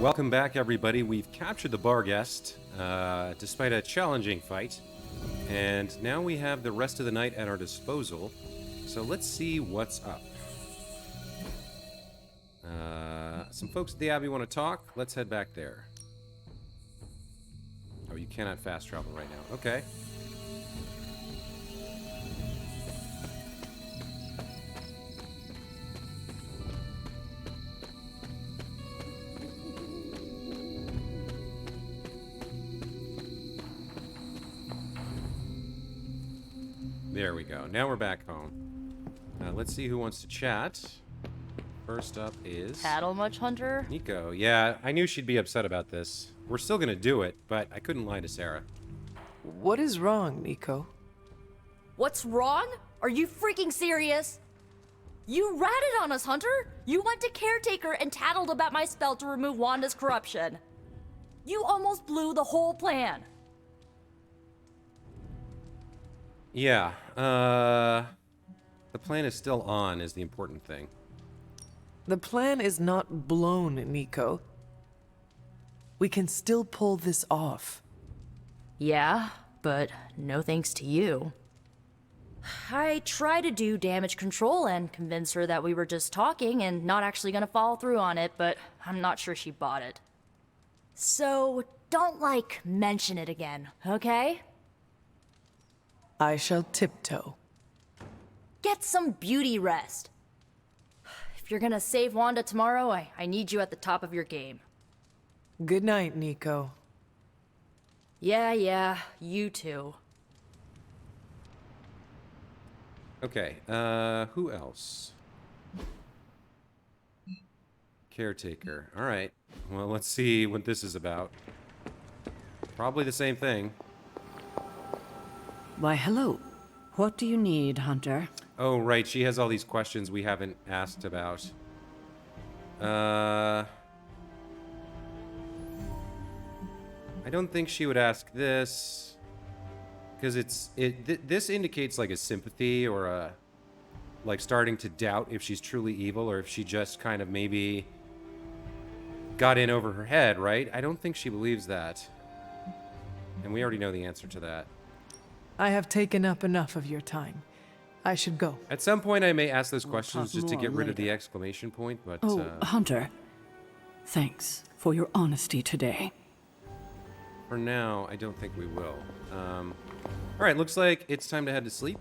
Welcome back, everybody. We've captured the Barghest, despite a challenging fight. And now we have the rest of the night at our disposal. So let's see what's up. Some folks at the Abbey want to talk. Let's head back there. Oh, you cannot fast travel right now. Okay. There we go. Now we're back home. Let's see who wants to chat. First up is... Paddle much, Hunter? Nico. Yeah, I knew she'd be upset about this. We're still gonna do it, but I couldn't lie to Sarah. What is wrong, Nico? What's wrong? Are you freaking serious? You ratted on us, Hunter! You went to Caretaker and tattled about my spell to remove Wanda's corruption. You almost blew the whole plan. Yeah, the plan is still on is the important thing. The plan is not blown, Nico. We can still pull this off. Yeah, but no thanks to you. I tried to do damage control and convince her that we were just talking and not actually gonna follow through on it, but I'm not sure she bought it. So, don't, mention it again, okay? I shall tiptoe. Get some beauty rest. If you're gonna save Wanda tomorrow, I need you at the top of your game. Good night, Nico. Yeah, you too. Okay, who else? Caretaker. Alright. Well, let's see what this is about. Probably the same thing. Why, hello. What do you need, Hunter? Oh, right. She has all these questions we haven't asked about. I don't think she would ask this. Because this indicates like a sympathy or a... like starting to doubt if she's truly evil or if she just kind of maybe got in over her head, right? I don't think she believes that. And we already know the answer to that. I have taken up enough of your time. I should go. At some point, I may ask those We'll questions talk just to more get rid of the later. exclamation point, but... Oh, Hunter. Thanks for your honesty today. for now, I don't think we will. Alright, looks like it's time to head to sleep.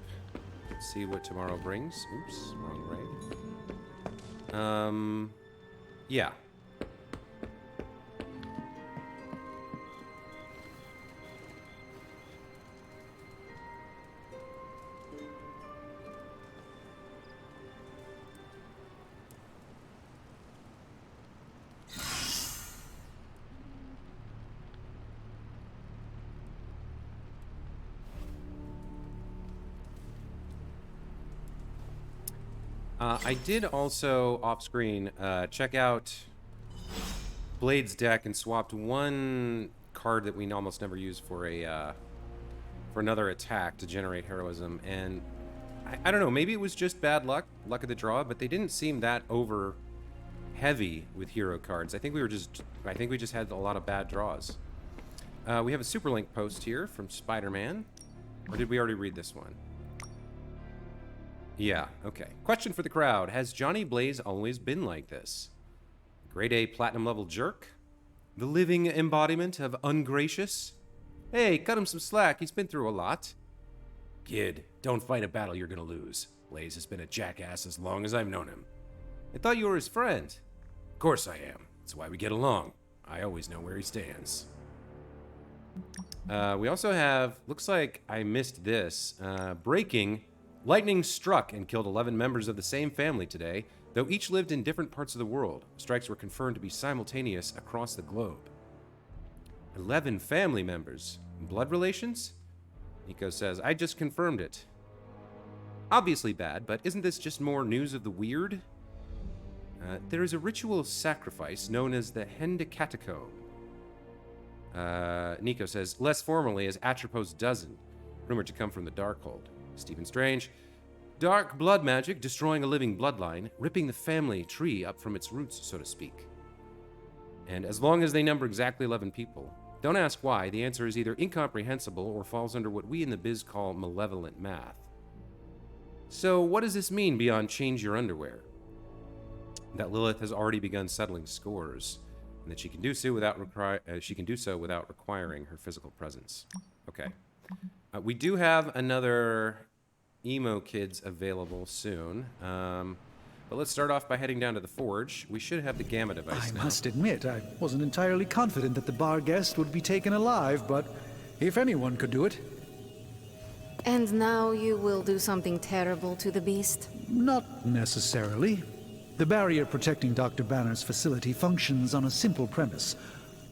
Let's see what tomorrow brings. Oops, wrong raid. Yeah. I did also, off-screen, check out Blade's deck and swapped one card that we almost never use for a for another attack to generate heroism, and I don't know, maybe it was just bad luck of the draw, but they didn't seem that over heavy with hero cards. I think we just had a lot of bad draws. We have a super link post here from Spider-Man, or did we already read this one? Yeah, okay. Question for the crowd. Has Johnny Blaze always been like this? Grade A platinum level jerk? The living embodiment of ungracious? Hey, cut him some slack. He's been through a lot. Kid, don't fight a battle you're gonna lose. Blaze has been a jackass as long as I've known him. I thought you were his friend. Of course I am. That's why we get along. I always know where he stands. We also have, looks like I missed this, breaking... Lightning struck and killed 11 members of the same family today, though each lived in different parts of the world. Strikes were confirmed to be simultaneous across the globe. 11 family members. Blood relations? Nico says, I just confirmed it. Obviously bad, but isn't this just more news of the weird? There is a ritual sacrifice known as the Hendicatacomb. Nico says, less formally as Atropos Dozen, rumored to come from the Darkhold. Stephen Strange. Dark blood magic destroying a living bloodline, ripping the family tree up from its roots, so to speak. And as long as they number exactly 11 people. Don't ask why, the answer is either incomprehensible or falls under what we in the biz call malevolent math. So what does this mean beyond change your underwear? That Lilith has already begun settling scores, and that she can do so without requiring her physical presence. Okay. We do have another emo kids available soon. But let's start off by heading down to the forge. We should have the gamma device now. I must admit, I wasn't entirely confident that the Barghest would be taken alive, but if anyone could do it. And now you will do something terrible to the beast? Not necessarily. The barrier protecting Dr. Banner's facility functions on a simple premise.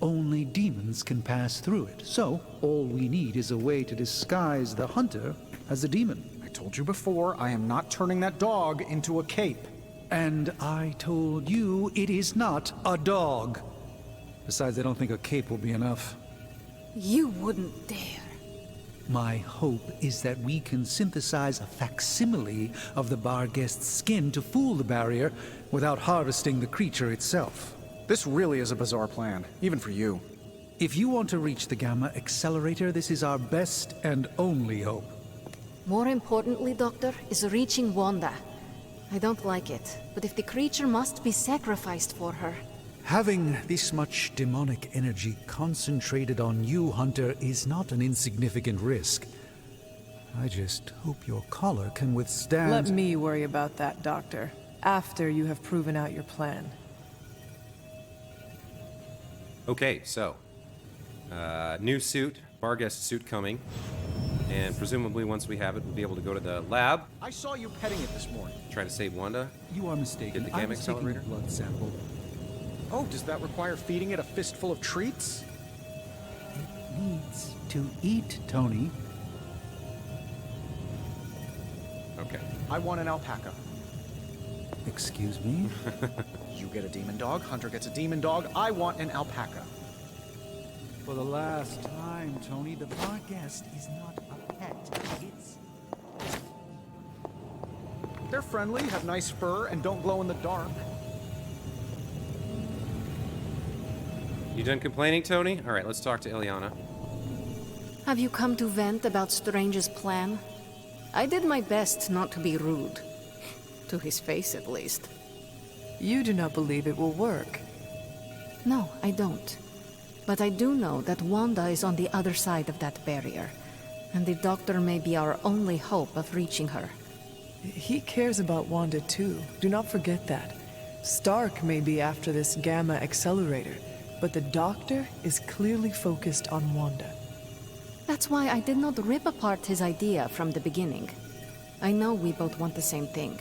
Only demons can pass through it, so all we need is a way to disguise the hunter as a demon. I told you before, I am not turning that dog into a cape. And I told you it is not a dog. Besides, I don't think a cape will be enough. You wouldn't dare. My hope is that we can synthesize a facsimile of the Barghest's skin to fool the barrier without harvesting the creature itself. This really is a bizarre plan, even for you. If you want to reach the Gamma Accelerator, this is our best and only hope. More importantly, Doctor, is reaching Wanda. I don't like it, but if the creature must be sacrificed for her... Having this much demonic energy concentrated on you, Hunter, is not an insignificant risk. I just hope your collar can withstand... Let me worry about that, Doctor, after you have proven out your plan. Okay, so new suit, Barghest suit coming, and presumably once we have it, we'll be able to go to the lab. I saw you petting it this morning. Try to save Wanda. You are mistaken. Get the gamma I was taking a accelerator? blood sample. Oh, does that require feeding it a fistful of treats? It needs to eat, Tony. Okay. I want an alpaca. Excuse me? You get a demon dog, Hunter gets a demon dog. I want an alpaca. For the last time, Tony, the Barghest is not a pet. It's... They're friendly, have nice fur, and don't glow in the dark. You done complaining, Tony? All right, let's talk to Ileana. Have you come to vent about Strange's plan? I did my best not to be rude. To his face, at least. You do not believe it will work. No, I don't. But I do know that Wanda is on the other side of that barrier, and the Doctor may be our only hope of reaching her. He cares about Wanda too. Do not forget that. Stark may be after this Gamma Accelerator, but the Doctor is clearly focused on Wanda. That's why I did not rip apart his idea from the beginning. I know we both want the same thing.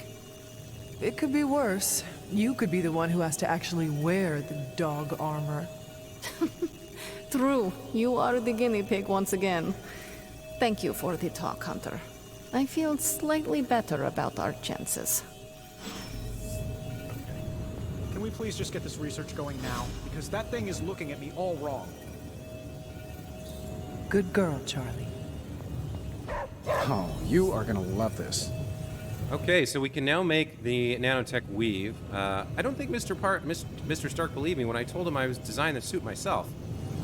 It could be worse. You could be the one who has to actually wear the dog armor. True, you are the guinea pig once again. Thank you for the talk, Hunter. I feel slightly better about our chances. Can we please just get this research going now? Because that thing is looking at me all wrong. Good girl, Charlie. Oh, you are gonna love this. Okay, so we can now make the nanotech weave. I don't think Mr. Stark believed me when I told him I was designing the suit myself.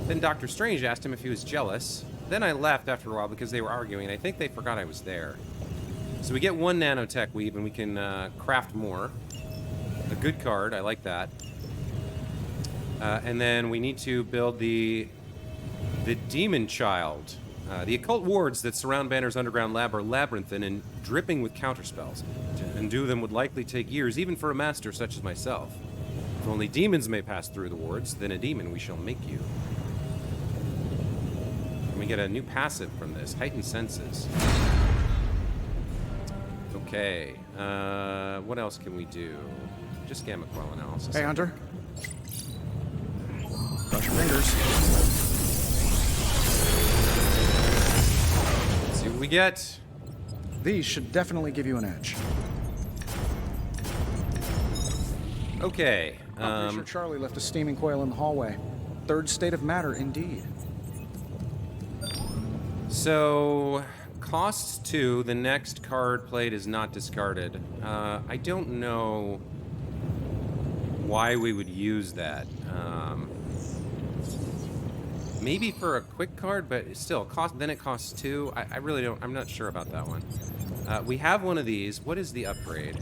Then Dr. Strange asked him if he was jealous. Then I left after a while because they were arguing, and I think they forgot I was there. So we get one nanotech weave, and we can craft more. A good card, I like that. And then we need to build the Demon Child. The occult wards that surround Banner's underground lab are labyrinthine and dripping with counterspells. To undo them would likely take years, even for a master such as myself. If only demons may pass through the wards, then a demon we shall make you. And we get a new passive from this, Heightened Senses. Okay, what else can we do? Just gamma coil analysis. Hey, Hunter. Cross your fingers. Let's see what we get. These should definitely give you an edge. Okay. I'm pretty sure Charlie left a steaming coil in the hallway. Third state of matter, indeed. So, costs 2, the next card played is not discarded. I don't know why we would use that. Maybe for a quick card, but it still cost. Then it costs 2. I really don't. I'm not sure about that one. We have one of these. What is the upgrade?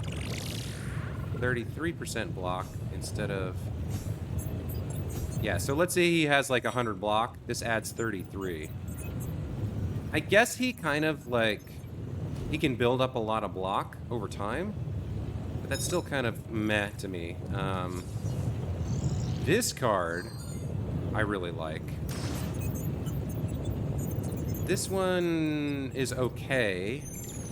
33% block instead of. Yeah. So let's say he has like 100 block. This adds 33. I guess he kind of like he can build up a lot of block over time, but that's still kind of meh to me. This card I really like. This one is okay.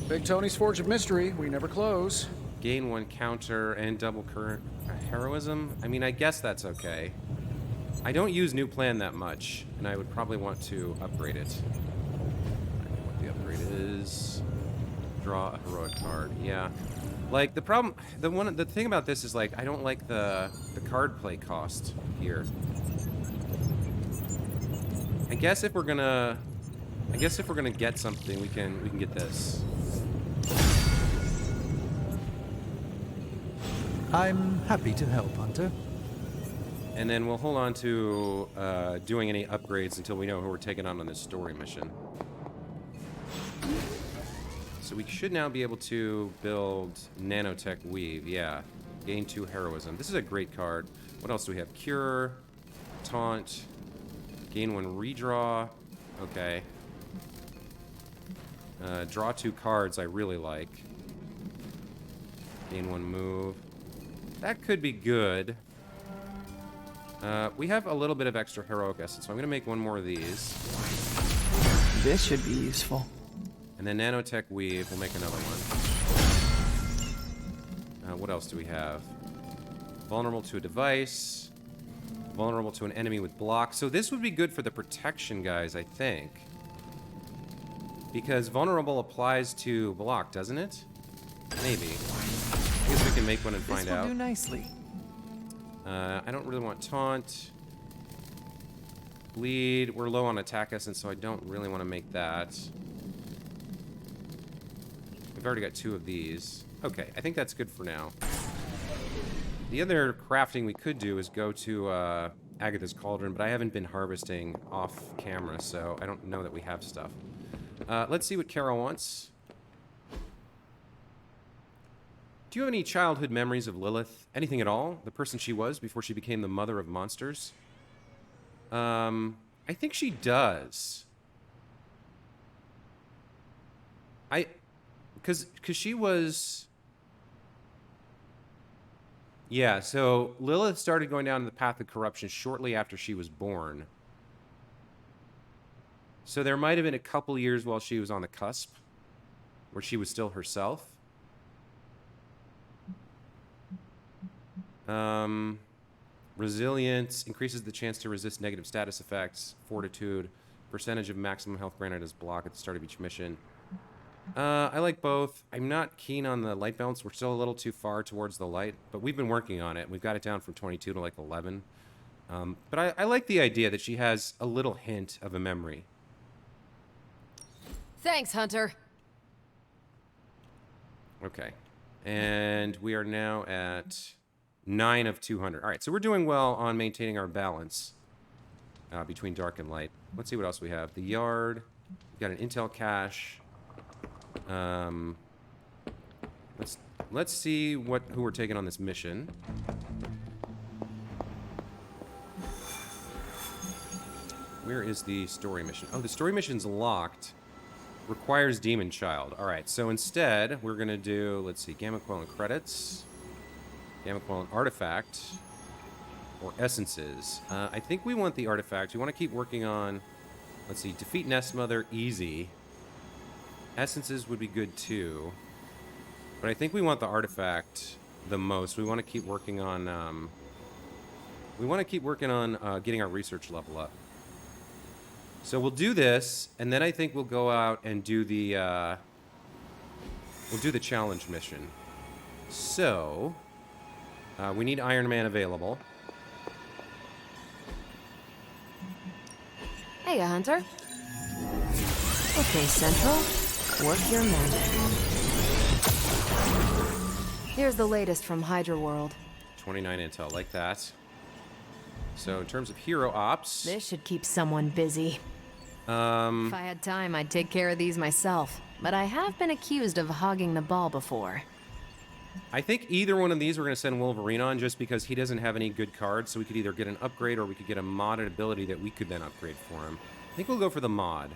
Big Tony's Forge of Mystery. We never close. Gain 1 counter and double current heroism. I mean, I guess that's okay. I don't use new plan that much, and I would probably want to upgrade it. I don't know what the upgrade is. Draw a heroic card. Yeah. Like the problem, the thing about this is like I don't like the card play cost here. I guess if we're gonna get something, we can get this. I'm happy to help, Hunter. And then we'll hold on to doing any upgrades until we know who we're taking on this story mission. So we should now be able to build Nanotech Weave. Yeah. Gain 2 heroism. This is a great card. What else do we have? Cure, Taunt, gain 1 redraw. Okay. Draw 2 cards I really like. Gain 1 move. That could be good. We have a little bit of extra heroic essence, so I'm going to make 1 more of these. This should be useful. And then Nanotech Weave, we'll make another one. What else do we have? Vulnerable to a device. Vulnerable to an enemy with block. So this would be good for the protection guys, I think. Because vulnerable applies to block, doesn't it? Maybe. I guess we can make one and find out. This will do nicely. I don't really want taunt. Bleed. We're low on attack essence, so I don't really want to make that. We've already got 2 of these. Okay, I think that's good for now. The other crafting we could do is go to Agatha's Cauldron, but I haven't been harvesting off camera, so I don't know that we have stuff. Let's see what Kara wants. Do you have any childhood memories of Lilith? Anything at all? The person she was before she became the mother of monsters? I think she does. Because she was... Yeah, so Lilith started going down the path of corruption shortly after she was born. So there might have been a couple years while she was on the cusp, where she was still herself. Resilience increases the chance to resist negative status effects. Fortitude, percentage of maximum health granted as block at the start of each mission. I like both. I'm not keen on the light balance. We're still a little too far towards the light, but we've been working on it. We've got it down from 22 to like 11. But I like the idea that she has a little hint of a memory. Thanks, Hunter. Okay. And we are now at 9 of 200. All right, so we're doing well on maintaining our balance between dark and light. Let's see what else we have. The yard. We've got an intel cache. Let's see who we're taking on this mission. Where is the story mission? Oh, the story mission's locked. Requires Demon Child. All right, so instead we're gonna do, let's see, Gamma Coil and credits, Gamma Coil and artifact, or essences. I think we want the artifact. We want to keep working on, let's see, defeat Nest Mother, easy. Essences would be good too, but I think we want the artifact the most. We want to keep working on getting our research level up. So we'll do this, and then I think we'll go out and do the challenge mission. So we need Iron Man available. Hey, Hunter. Okay, Central. Work your magic. Here's the latest from Hydra World. 29 intel, like that. So in terms of hero ops, This should keep someone busy. If I had time, I'd take care of these myself. But I have been accused of hogging the ball before. I think either one of these we're going to send Wolverine on just because he doesn't have any good cards, so we could either get an upgrade or we could get a modded ability that we could then upgrade for him. I think we'll go for the mod.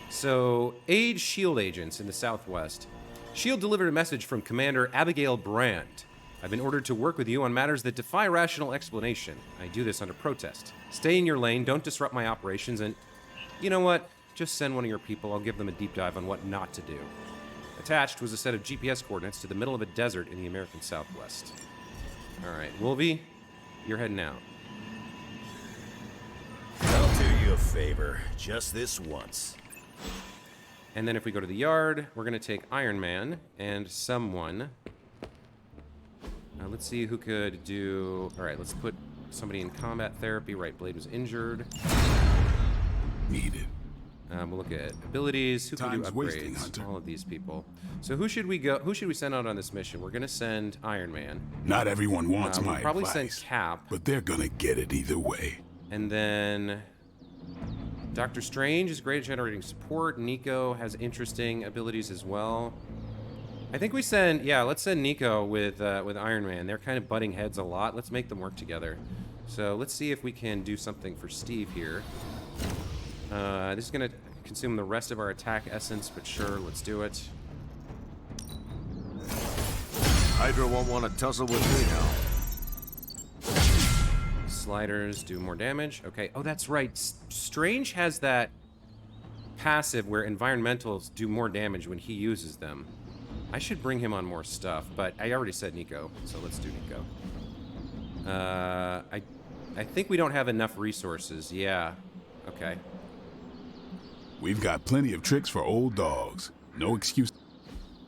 So, aid SHIELD agents in the Southwest. SHIELD delivered a message from Commander Abigail Brand. I've been ordered to work with you on matters that defy rational explanation. I do this under protest. Stay in your lane, don't disrupt my operations, and you know what? Just send one of your people. I'll give them a deep dive on what not to do. Attached was a set of GPS coordinates to the middle of a desert in the American Southwest. All right, Wolvie, you're heading out. I'll do you a favor, just this once. And then if we go to the yard, we're going to take Iron Man and someone. Let's see who could do... All right, let's put somebody in combat therapy. Right blade was injured. Needed. We'll look at abilities. Who can do Time's wasting, upgrades? Hunter. All of these people. So who should we go? Who should we send out on this mission? We're going to send Iron Man. Not everyone wants We'll my probably advice, send Cap. but they're gonna get it either way. And then Doctor Strange is great at generating support. Nico has interesting abilities as well. I think we send, yeah, let's send Nico with Iron Man. They're kind of butting heads a lot. Let's make them work together. So let's see if we can do something for Steve here. This is going to consume the rest of our attack essence, but sure, let's do it. Hydra won't want to tussle with me now. Sliders do more damage. Okay. Oh, that's right. Strange has that passive where environmentals do more damage when he uses them. I should bring him on more stuff, but I already said Nico, so let's do Nico. I think we don't have enough resources. Yeah. Okay. We've got plenty of tricks for old dogs. No excuse.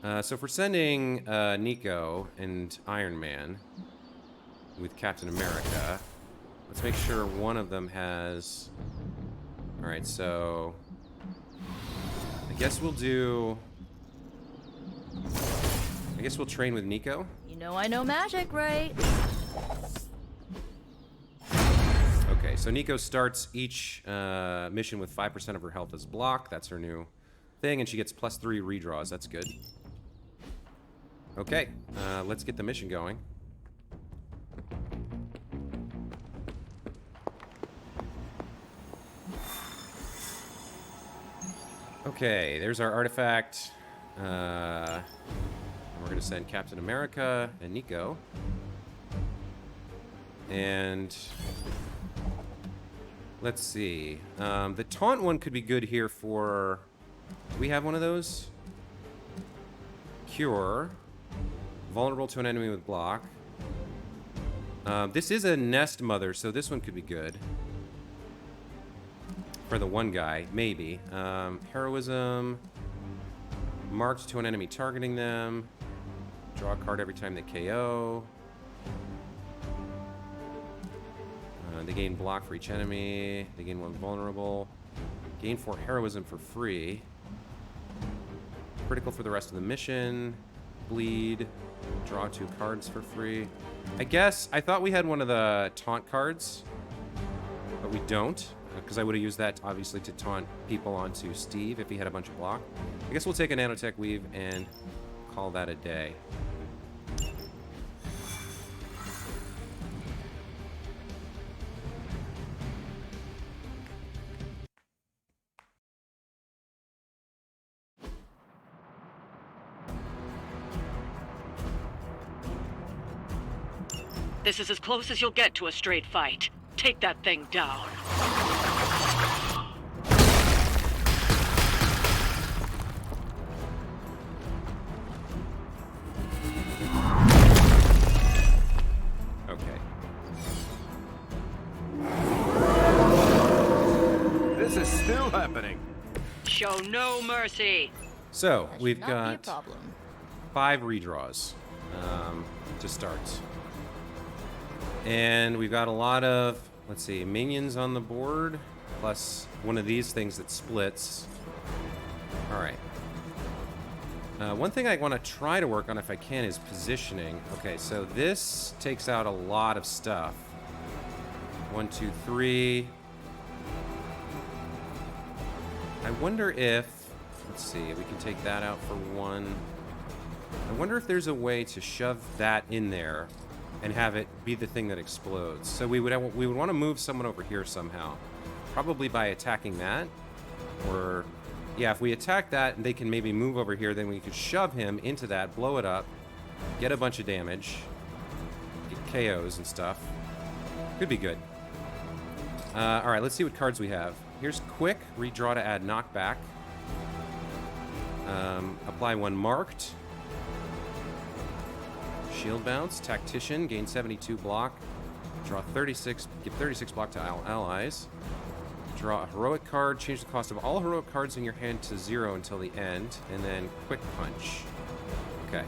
So if we're sending Nico and Iron Man with Captain America, let's make sure one of them has... Alright, so... I guess we'll do... I guess we'll train with Nico. You know I know magic, right? Okay, so Nico starts each mission with 5% of her health as block. That's her new thing, and she gets +3 redraws. That's good. Okay, let's get the mission going. Okay, there's our artifact. We're going to send Captain America and Nico. And let's see. The taunt one could be good here for... Do we have one of those? Cure. Vulnerable to an enemy with block. This is a nest mother, so this one could be good. For the one guy, maybe. Heroism. Marked to an enemy targeting them. Draw a card every time they KO. They gain block for each enemy. They gain 1 vulnerable. Gain 4 heroism for free. Critical for the rest of the mission. Bleed. Draw 2 cards for free. I guess I thought we had one of the taunt cards, but we don't, because I would have used that obviously to taunt people onto Steve if he had a bunch of block. I guess we'll take a nanotech weave and call that a day. This is as close as you'll get to a straight fight. Take that thing down. Okay. This is still happening. Show no mercy. So That should we've not be a got problem. 5 redraws to start. And we've got a lot of, let's see, minions on the board, plus one of these things that splits. All right. One thing I want to try to work on if I can is positioning. Okay, so this takes out a lot of stuff. 1, 2, 3. I wonder if... Let's see, we can take that out for 1. I wonder if there's a way to shove that in there and have it be the thing that explodes. So we would want to move someone over here somehow. Probably by attacking that. Or, yeah, if we attack that and they can maybe move over here, then we could shove him into that, blow it up, get a bunch of damage, get KOs and stuff. Could be good. Alright, let's see what cards we have. Here's Quick, redraw to add knockback. Apply 1 marked. Shield bounce, Tactician, gain 72 block. Draw 36, give 36 block to allies. Draw a heroic card, change the cost of all heroic cards in your hand to 0 until the end, and then Quick Punch. Okay.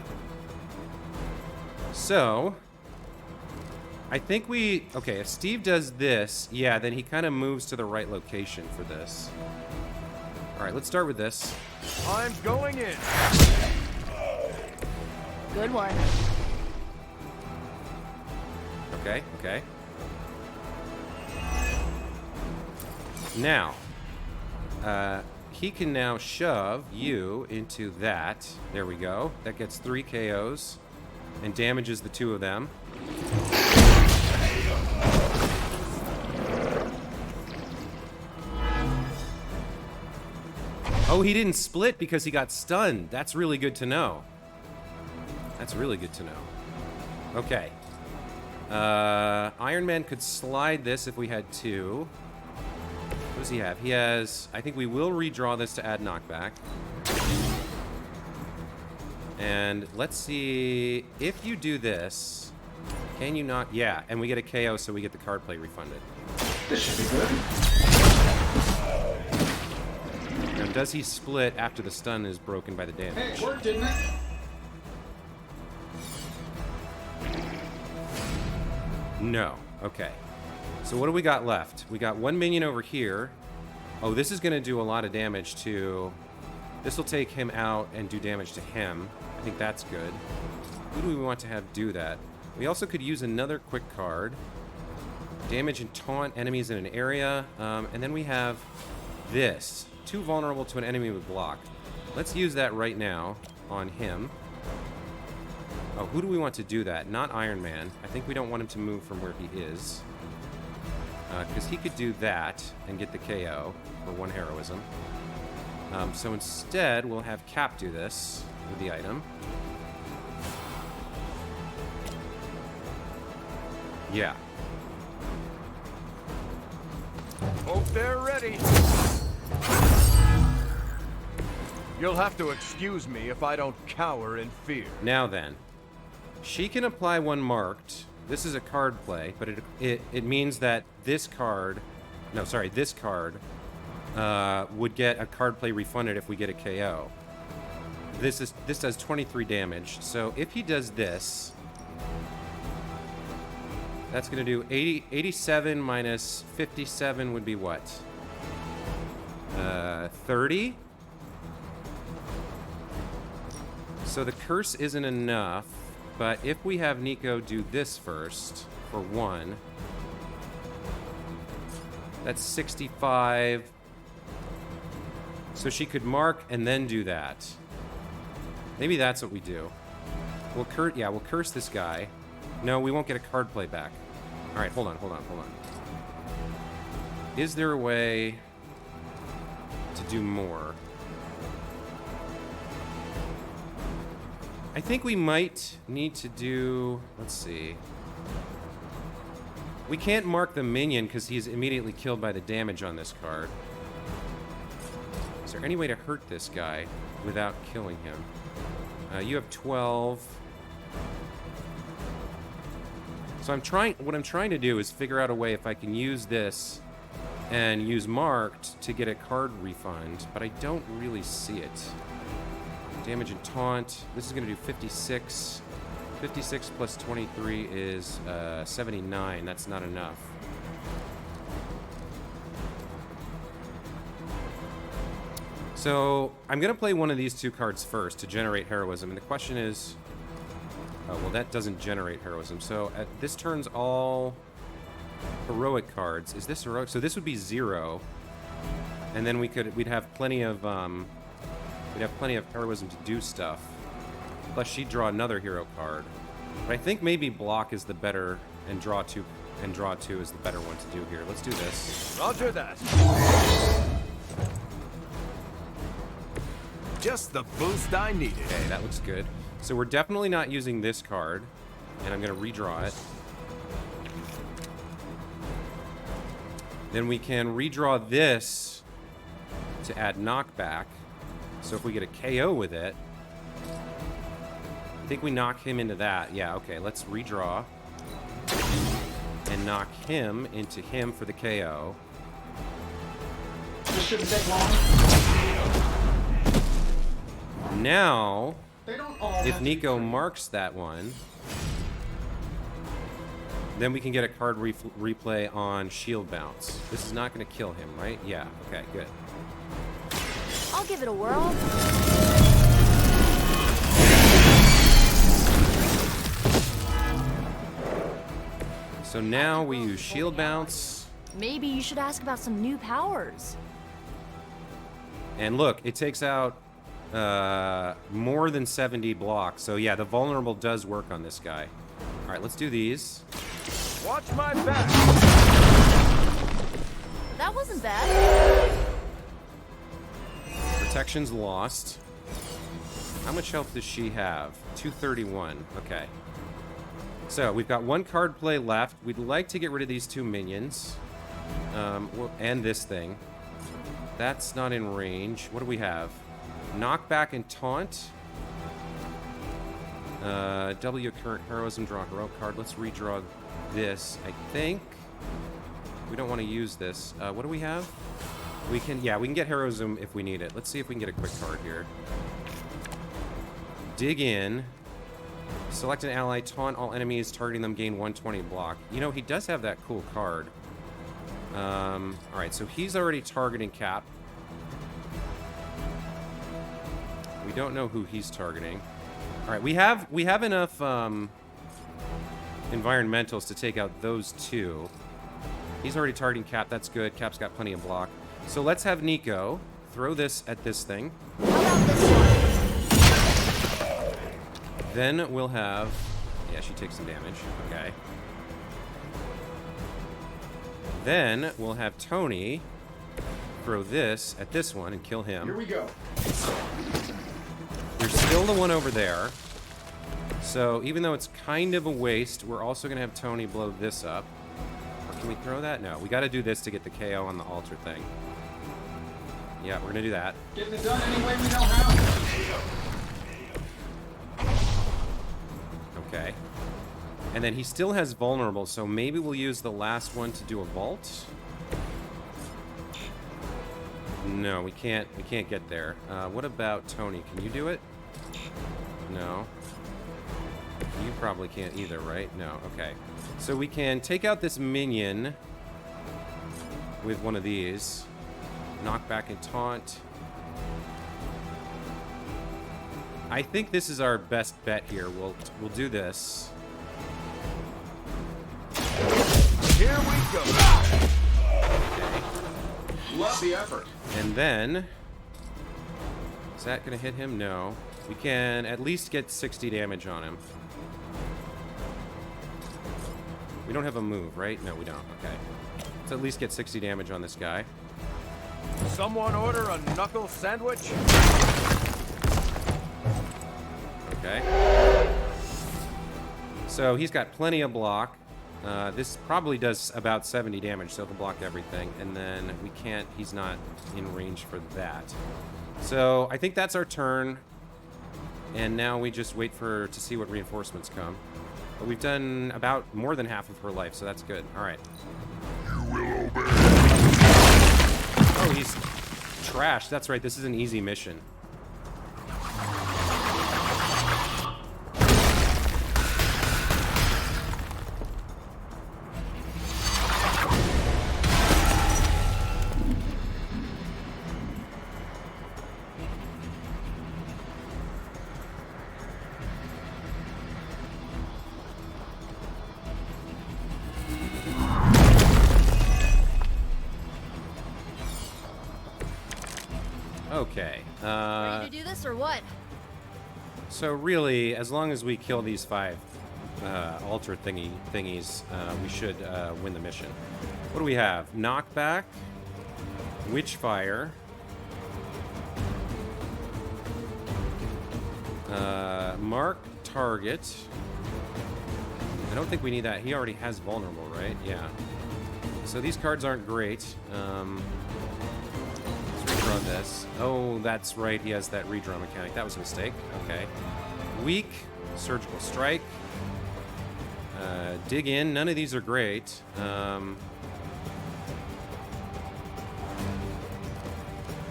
So, I think okay, if Steve does this, yeah, then he kind of moves to the right location for this. Alright, let's start with this. I'm going in. Good one. Okay, okay. Now, he can now shove you into that. There we go. That gets 3 KOs and damages the 2 of them. Oh, he didn't split because he got stunned. That's really good to know. That's really good to know. Okay. Iron Man could slide this if we had 2. What does he have? He has... I think we will redraw this to add knockback. And let's see... If you do this... Can you not... Yeah, and we get a KO, so we get the card play refunded. This should be good. Now, does he split after the stun is broken by the damage? Hey, it worked, didn't it? No. Okay. So what do we got left? We got 1 minion over here. Oh, this is going to do a lot of damage to... This will take him out and do damage to him. I think that's good. Who do we want to have do that? We also could use another quick card. Damage and taunt enemies in an area. And then we have this. 2 vulnerable to an enemy with block. Let's use that right now on him. Oh, who do we want to do that? Not Iron Man. I think we don't want him to move from where he is. Because he could do that and get the KO for 1 heroism. So instead, we'll have Cap do this with the item. Yeah. Hope they're ready. You'll have to excuse me if I don't cower in fear. Now then, she can apply 1 marked. This is a card play, but it means that this card, no, sorry, this card would get a card play refunded if we get a KO. This does 23 damage. So if he does this, that's going to do 87 minus 57 would be what? 30? So the curse isn't enough, but if we have Nico do this first for 1, that's 65. So she could mark and then do that. Maybe that's what we do. We'll curse this guy. No, we won't get a card play back. All right, hold on. Is there a way to do more? I think we might need to do... Let's see. We can't mark the minion because he's immediately killed by the damage on this card. Is there any way to hurt this guy without killing him? You have 12. So what I'm trying to do is figure out a way if I can use this and use marked to get a card refund, but I don't really see it. Damage and taunt. This is going to do 56. 56 plus 23 is 79. That's not enough. So I'm going to play one of these 2 cards first to generate heroism. And the question is... Oh, well, that doesn't generate heroism. So this turns all heroic cards. Is this heroic? So this would be 0. And then we'd have plenty of heroism to do stuff. Plus she'd draw another hero card. But I think maybe block is the better, and draw 2 is the better one to do here. Let's do this. Roger that. Just the boost I needed. Okay, that looks good. So we're definitely not using this card, and I'm gonna redraw it. Then we can redraw this to add knockback. So if we get a KO with it, I think we knock him into that. Yeah, okay, let's redraw and knock him into him for the KO. This shouldn't take long. Now, They don't all if have to Nico be marks that one, then we can get a card replay on shield bounce. This is not going to kill him, right? Yeah, okay, good. I'll give it a whirl. So now we use shield bounce. Maybe you should ask about some new powers. And look, it takes out more than 70 blocks. So yeah, the vulnerable does work on this guy. All right, let's do these. Watch my back. That wasn't bad. Protection's lost. How much health does she have? 231. Okay. So we've got 1 card play left. We'd like to get rid of these 2 minions. And this thing. That's not in range. What do we have? Knockback and taunt. W current heroism, draw a heroic card. Let's redraw this. I think we don't want to use this. What do we have? We can get heroism if we need it. Let's see if we can get a quick card here. Dig in. Select an ally, taunt all enemies, targeting them, gain 120 block. You know, he does have that cool card. Alright, so he's already targeting Cap. We don't know who he's targeting. Alright, we have enough environmentals to take out those 2. He's already targeting Cap, that's good. Cap's got plenty of block. So let's have Nico throw this at this thing. How about this one? Then we'll have... Yeah, she takes some damage. Okay. Then we'll have Tony throw this at this one and kill him. Here we go. There's still the one over there. So even though it's kind of a waste, we're also going to have Tony blow this up. Or can we throw that? No, we got to do this to get the KO on the altar thing. Yeah, we're going to do that. Getting it done any way we know how. Okay. And then he still has vulnerable, so maybe we'll use the last one to do a vault. No, we can't get there. What about Tony? Can you do it? No. You probably can't either, right? No, okay. So we can take out this minion with one of these. Knockback and taunt. I think this is our best bet here. We'll do this. Here we go. Okay. Love the effort. And then, is that gonna hit him? No. We can at least get 60 damage on him. We don't have a move, right? No, we don't. Okay. Let's at least get 60 damage on this guy. Someone order a knuckle sandwich? Okay. So he's got plenty of block. This probably does about 70 damage, so it'll block everything. And then we can't, he's not in range for that. So I think that's our turn. And now we just wait to see what reinforcements come. But we've done about more than half of her life, so that's good. All right. You will obey. Oh, he's trashed. That's right, this is an easy mission. Okay. Ready to do this or what? So really, as long as we kill these 5 altar thingies, we should win the mission. What do we have? Knockback, Witchfire, mark target. I don't think we need that. He already has vulnerable, right? Yeah. So these cards aren't great. Let's redraw this. Oh, that's right. He has that redraw mechanic. That was a mistake. Okay. Weak, surgical strike. Dig in. None of these are great.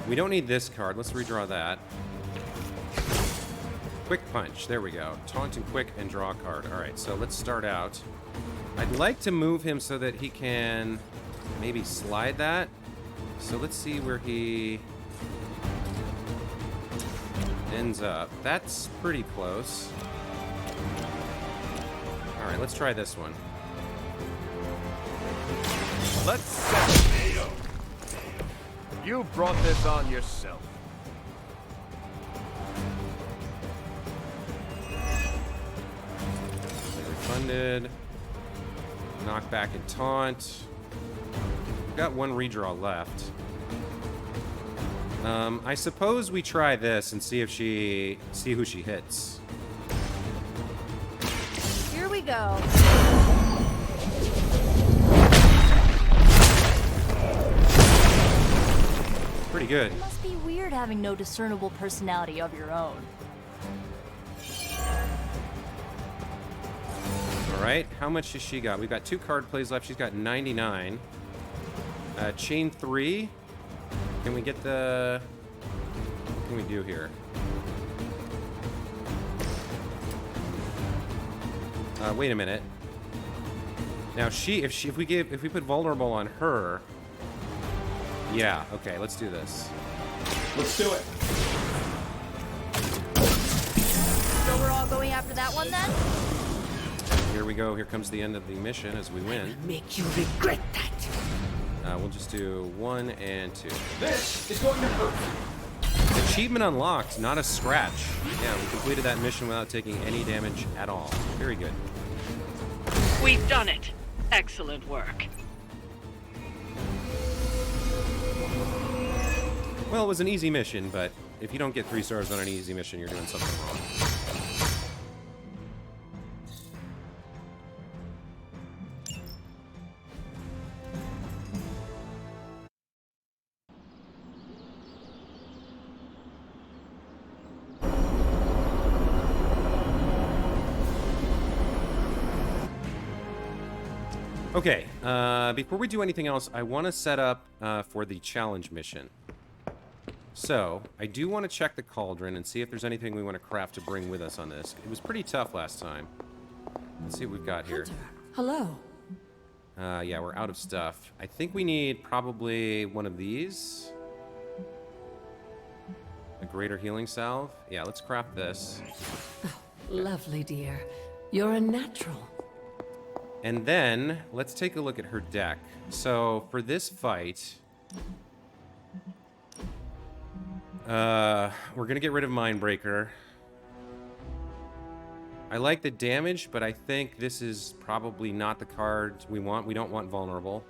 We don't need this card. Let's redraw that. Quick punch. There we go. Taunt and quick and draw a card. All right, so let's start out. I'd like to move him so that he can maybe slide that. So let's see where he ends up. That's pretty close. All right, let's try this one. Let's set. You brought this on yourself. Refunded. Knockback and taunt. We've got 1 redraw left. I suppose we try this and see who she hits. Here we go. Pretty good. It must be weird having no discernible personality of your own. All right, how much has she got? We've got 2 card plays left. She's got 99. Chain 3. Can we get the... What can we do here? Wait a minute. Now if we put vulnerable on her... Yeah, okay, let's do this. Let's do it. So we're all going after that one then? Here we go. Here comes the end of the mission as we win. Make you regret that. We'll just do 1 and 2. This is going to hurt. Achievement unlocked, not a scratch. Yeah, we completed that mission without taking any damage at all. Very good. We've done it. Excellent work. Well, it was an easy mission, but if you don't get 3 stars on an easy mission, you're doing something wrong. Okay, before we do anything else, I want to set up for the challenge mission. So, I do want to check the cauldron and see if there's anything we want to craft to bring with us on this. It was pretty tough last time. Let's see what we've got here. Hello. Yeah, we're out of stuff. I think we need probably one of these. A greater healing salve. Yeah, let's craft this. Oh, lovely, dear. You're a natural. And then, let's take a look at her deck. So, for this fight... we're gonna get rid of Mindbreaker. I like the damage, but I think this is probably not the card we want. We don't want vulnerable.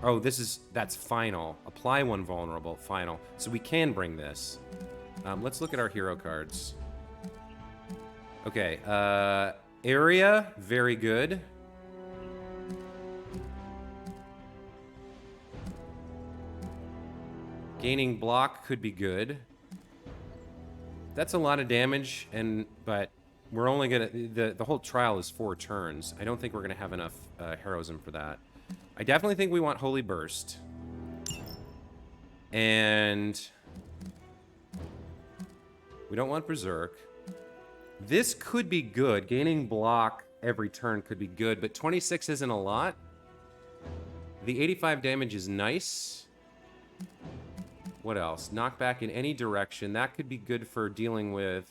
Oh, that's final. Apply 1 vulnerable, final. So we can bring this. Let's look at our hero cards. Okay, area, very good. Gaining block could be good. That's a lot of damage, but we're only gonna... The whole trial is 4 turns. I don't think we're gonna have enough heroism for that. I definitely think we want Holy Burst. And... we don't want Berserk. This could be good. Gaining block every turn could be good, but 26 isn't a lot. The 85 damage is nice. What else? Knockback in any direction. That could be good for dealing with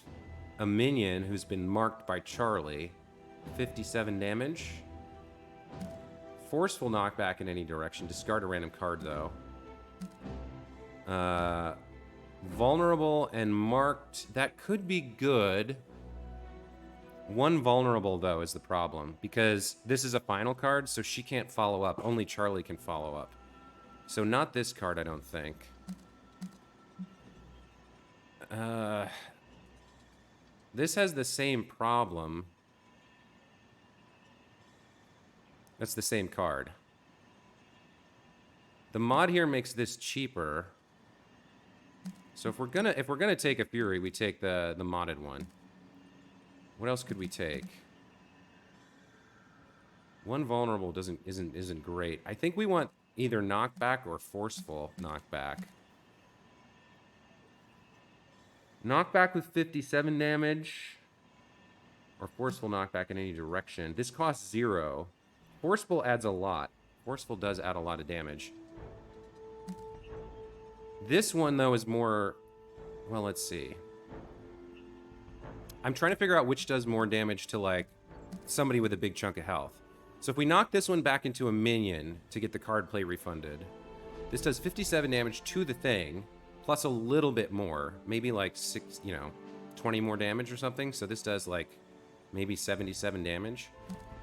a minion who's been marked by Charlie. 57 damage. Forceful knockback in any direction. Discard a random card, though. Vulnerable and marked. That could be good. One vulnerable, though, is the problem. Because this is a final card, so she can't follow up. Only Charlie can follow up. So not this card, I don't think. This has the same problem. That's the same card. The mod here makes this cheaper. So if we're gonna take a Fury, we take the modded one. What else could we take? One vulnerable isn't great. I think we want either knockback or forceful knockback. Knockback with 57 damage, or forceful knockback in any direction. This costs 0. Forceful adds a lot. Forceful does add a lot of damage. This one, though, is more... Well, let's see. I'm trying to figure out which does more damage to, like, somebody with a big chunk of health. So if we knock this one back into a minion to get the card play refunded, this does 57 damage to the thing, plus a little bit more. Maybe, like, 20 more damage or something. So this does, like, maybe 77 damage.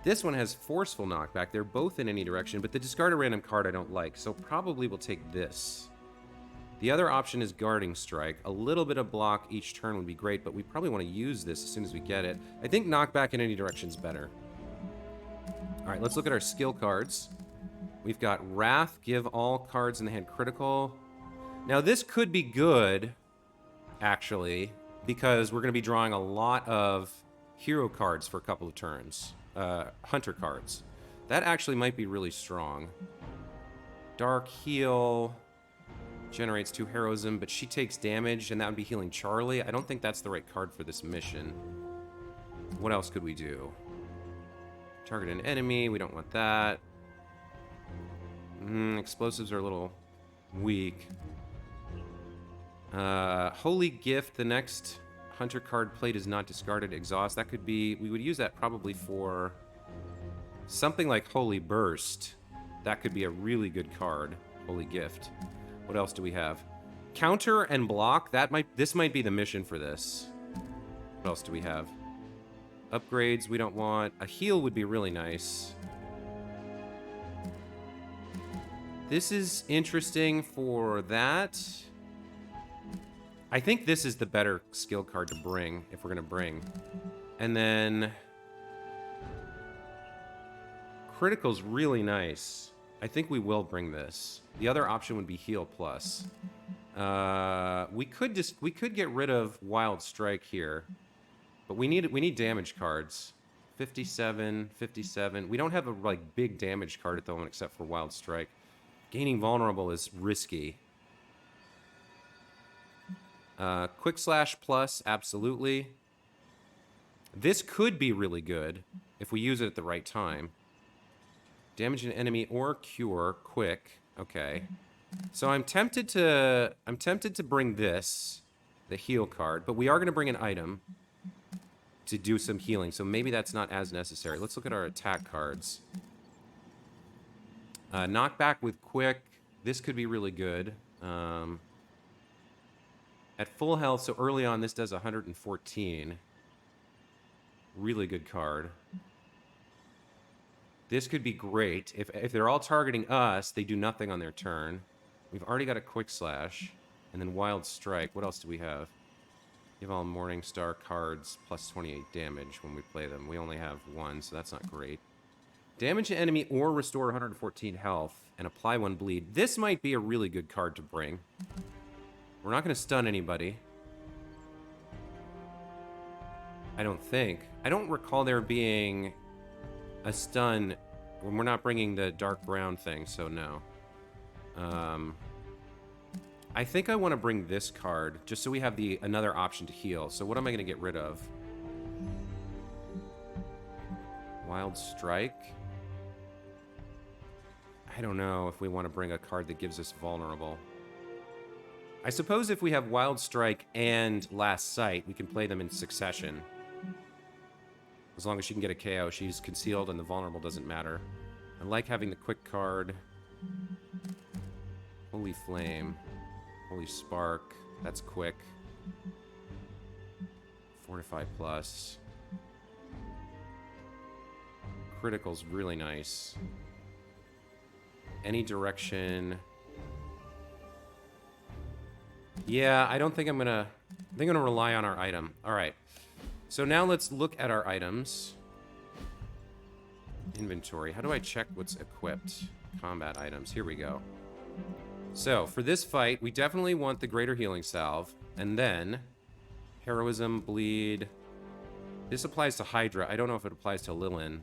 This one has forceful knockback. They're both in any direction, but the discard a random card I don't like, so probably we'll take this. The other option is Guarding Strike. A little bit of block each turn would be great, but we probably want to use this as soon as we get it. I think knockback in any direction is better. All right, let's look at our skill cards. We've got Wrath, give all cards in the hand critical. Now this could be good, actually, because we're going to be drawing a lot of hero cards for a couple of turns. Hunter cards. That actually might be really strong. Dark Heal generates 2 heroism, but she takes damage, and that would be healing Charlie. I don't think that's the right card for this mission. What else could we do? Target an enemy. We don't want that. Explosives are a little weak. Holy Gift. The next Hunter card played is not discarded. Exhaust. That could be... We would use that probably for something like Holy Burst. That could be a really good card. Holy Gift. What else do we have? Counter and block. This might be the mission for this. What else do we have? Upgrades we don't want. A heal would be really nice. This is interesting for that. I think this is the better skill card to bring, if we're going to bring. And then... Critical's really nice. I think we will bring this. The other option would be Heal Plus. We could get rid of Wild Strike here. But we need damage cards. 57, 57. We don't have a like big damage card at the moment except for Wild Strike. Gaining Vulnerable is risky. Quick Slash Plus, absolutely. This could be really good if we use it at the right time. Damage an enemy or cure quick. Okay. So I'm tempted to bring this, the heal card, but we are going to bring an item to do some healing, so maybe that's not as necessary. Let's look at our attack cards. Knockback with quick. This could be really good. At full health, so early on, this does 114. Really good card. This could be great. If they're all targeting us, they do nothing on their turn. We've already got a Quick Slash. And then Wild Strike. What else do we have? Give all Morningstar cards plus 28 damage when we play them. We only have 1, so that's not great. Damage an enemy or restore 114 health and apply 1 bleed. This might be a really good card to bring. We're not going to stun anybody. I don't think. I don't recall there being a stun when we're not bringing the dark brown thing, so no. I think I want to bring this card just so we have another option to heal. So what am I going to get rid of? Wild Strike? I don't know if we want to bring a card that gives us vulnerable. I suppose if we have Wild Strike and Last Sight, we can play them in succession. As long as she can get a KO, she's concealed and the vulnerable doesn't matter. I like having the quick card. Holy Flame. Holy Spark. That's quick. Fortify plus. Critical's really nice. Any direction. Yeah, I don't think I'm gonna... I think I'm gonna rely on our item. Alright. So now let's look at our items. Inventory. How do I check what's equipped? Combat items. Here we go. So, for this fight, we definitely want the Greater Healing Salve. And then... Heroism, Bleed. This applies to Hydra. I don't know if it applies to Lilin.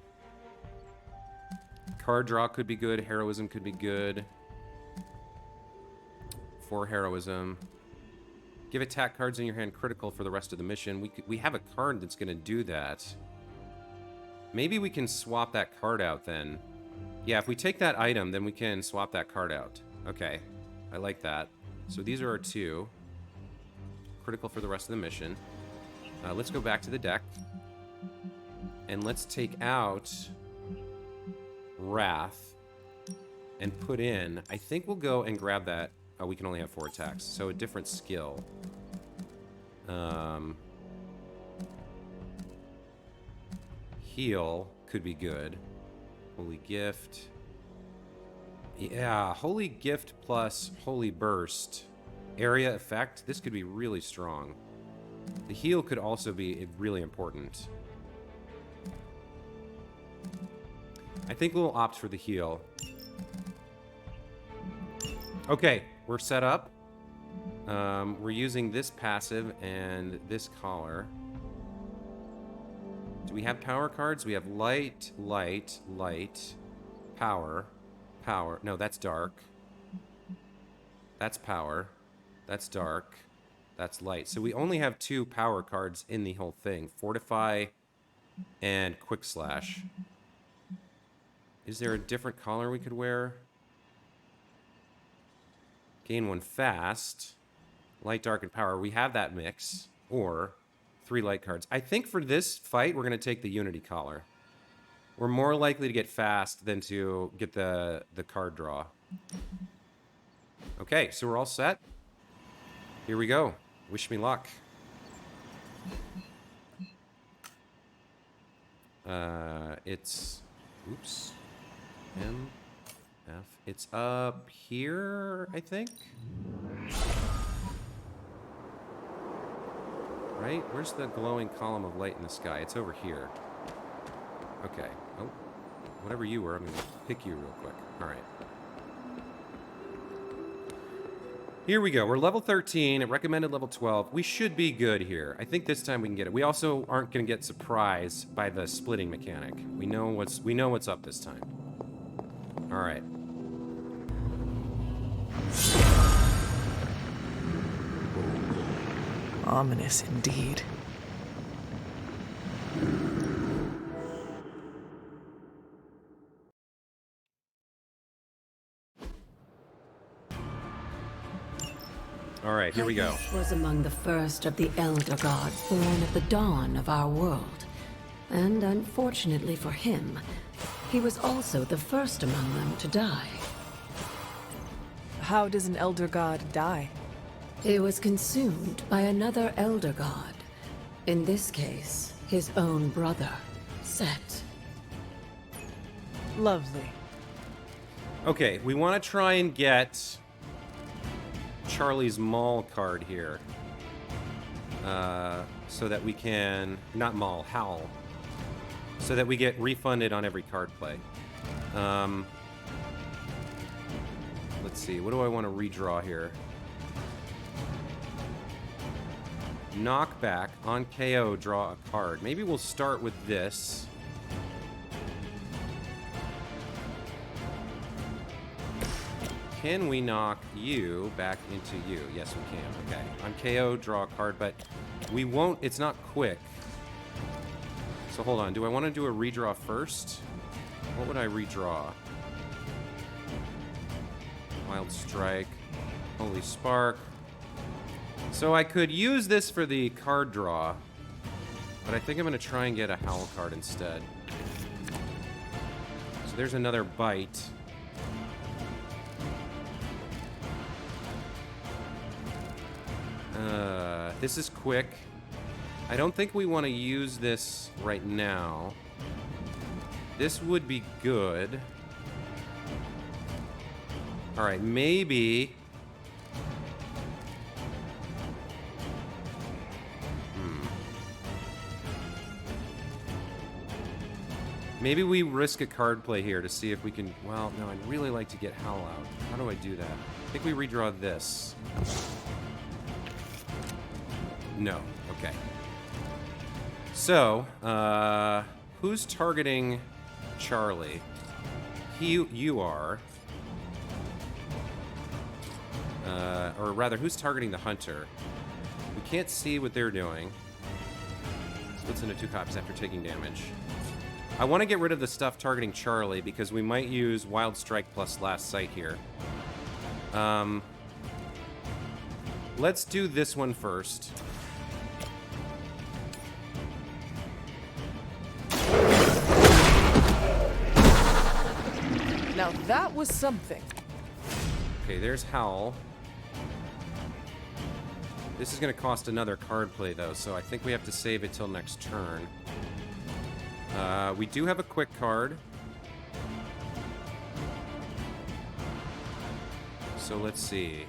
Card draw could be good. Heroism could be good. For Heroism. Give attack cards in your hand critical for the rest of the mission. We have a card that's going to do that. Maybe we can swap that card out then. Yeah, if we take that item, then we can swap that card out. Okay, I like that. So these are our two. Critical for the rest of the mission. Let's go back to the deck. And let's take out Wrath and put in... I think we'll go and grab that. Oh, we can only have 4 attacks. So a different skill. Heal could be good. Holy Gift. Yeah, Holy Gift plus Holy Burst. Area effect. This could be really strong. The heal could also be really important. I think we'll opt for the heal. Okay, we're set up. We're using this passive and this collar. Do we have power cards? We have light, light, light, power, power. No, that's dark. That's power. That's dark. That's light. So we only have 2 power cards in the whole thing. Fortify and Quick Slash. Is there a different collar we could wear? Gain 1 fast. Light, dark, and power. We have that mix. Or 3 light cards. I think for this fight, we're going to take the Unity collar. We're more likely to get fast than to get the card draw. Okay, so we're all set. Here we go. Wish me luck. It's... Oops. M, F. It's up here, I think? Right? Where's the glowing column of light in the sky? It's over here. Okay. Oh. Whatever you were, I'm going to pick you real quick. All right. Here we go. We're level 13. It recommended level 12. We should be good here. I think this time we can get it. We also aren't going to get surprised by the splitting mechanic. We know what's up this time. All right. Ominous indeed. All right, here we go. Hyppus was among the first of the Elder Gods born at the dawn of our world. And unfortunately for him, he was also the first among them to die. How does an Elder God die? He was consumed by another Elder God. In this case, his own brother, Set. Lovely. Okay, we want to try and get Charlie's Maul card here. So that we can... Not Maul, Howl. So that we get refunded on every card play. Let's see, what do I want to redraw here? Knockback. On KO, draw a card. Maybe we'll start with this. Can we knock you back into you? Yes, we can. Okay. On KO, draw a card, but we won't... It's not quick. So hold on. Do I want to do a redraw first? What would I redraw? Wild Strike. Holy Spark. So I could use this for the card draw, but I think I'm going to try and get a Howl card instead. So there's another bite. This is quick. I don't think we want to use this right now. This would be good. All right, maybe... Maybe we risk a card play here to see if we can... Well, no, I'd really like to get Howl out. How do I do that? I think we redraw this. No. Okay. So, who's targeting Charlie? You are. Or rather, who's targeting the hunter? We can't see what they're doing. Splits into 2 copies after taking damage. I want to get rid of the stuff targeting Charlie because we might use Wild Strike plus Last Sight here. Let's do this one first. Now that was something. Okay, there's Howl. This is going to cost another card play, though, so I think we have to save it till next turn. We do have a quick card. So let's see.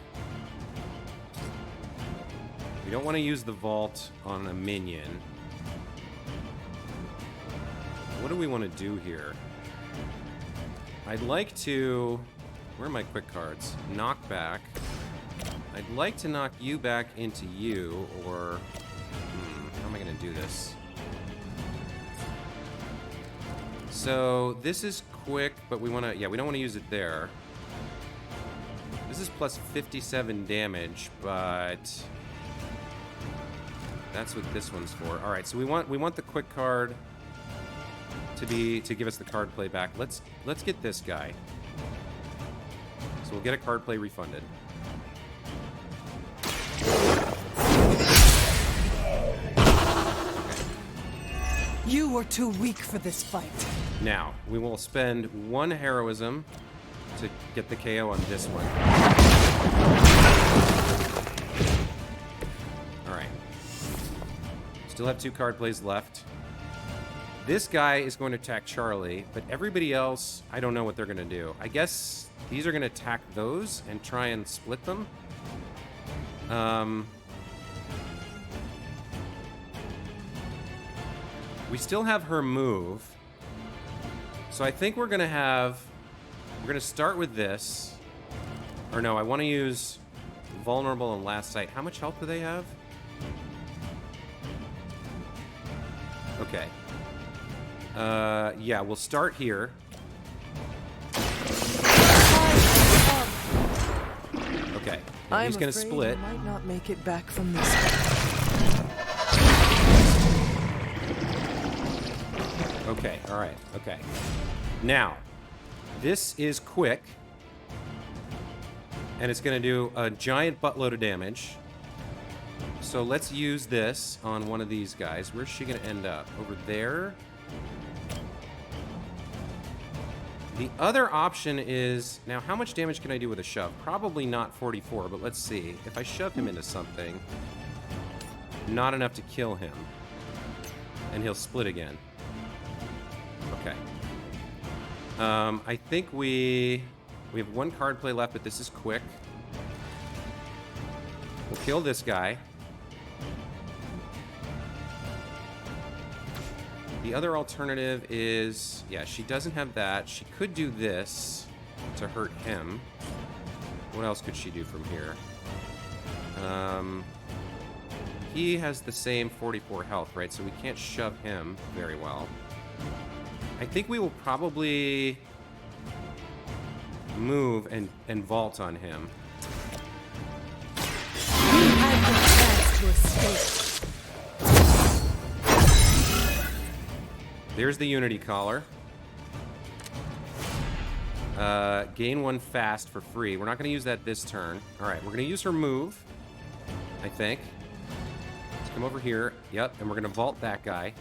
We don't want to use the vault on a minion. What do we want to do here? I'd like to... Where are my quick cards? Knock back. I'd like to knock you back into you, or... how am I going to do this? So, this is quick, but we want to... Yeah, we don't want to use it there. This is plus 57 damage, but... That's what this one's for. Alright, so we want the quick card to give us the card play back. Let's get this guy. So we'll get a card play refunded. You were too weak for this fight. Now, we will spend 1 heroism to get the KO on this one. Alright. Still have 2 card plays left. This guy is going to attack Charlie, but everybody else, I don't know what they're going to do. I guess these are going to attack those and try and split them. We still have her move. So I think we're going to start with this. Or no, I want to use Vulnerable and Last Sight. How much health do they have? Okay. Yeah, we'll start here. Okay. He's going to split. You might not make it back from this fight. Okay, alright, okay. Now, this is quick. And it's going to do a giant buttload of damage. So let's use this on one of these guys. Where's she going to end up? Over there? The other option is... Now, how much damage can I do with a shove? Probably not 44, but let's see. If I shove him into something, not enough to kill him. And he'll split again. Okay. I think we have 1 card play left, but this is quick. We'll kill this guy. The other alternative is... Yeah, she doesn't have that. She could do this to hurt him. What else could she do from here? He has the same 44 health, right? So we can't shove him very well. I think we will probably move and vault on him. You had the chance to escape. There's the Unity Collar. Gain 1 fast for free. We're not going to use that this turn. Alright, we're going to use her move, I think. Let's come over here. Yep, and we're going to vault that guy.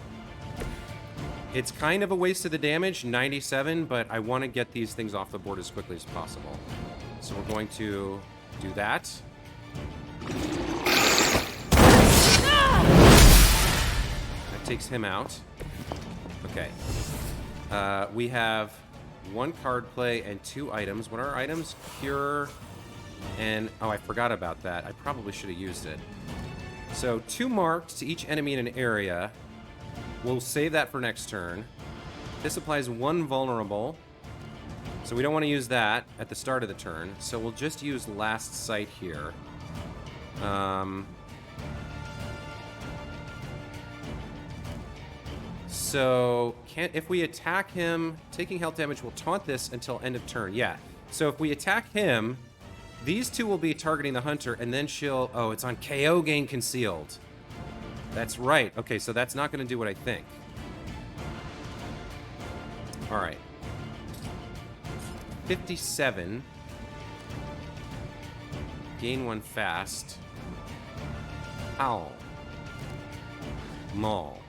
It's kind of a waste of the damage, 97, but I want to get these things off the board as quickly as possible. So we're going to do that. takes him out. Okay. We have 1 card play and 2 items. What are our items? Cure and... Oh, I forgot about that. I probably should have used it. So 2 marked to each enemy in an area. We'll save that for next turn. This applies 1 vulnerable. So we don't want to use that at the start of the turn. So we'll just use Last Sight here. So, if we attack him, taking health damage will taunt this until end of turn. Yeah. So if we attack him, these 2 will be targeting the hunter, and then she'll... Oh, it's on KO gain concealed. That's right. Okay, so that's not going to do what I think. All right. 57. Gain 1 fast. Howl. Maul.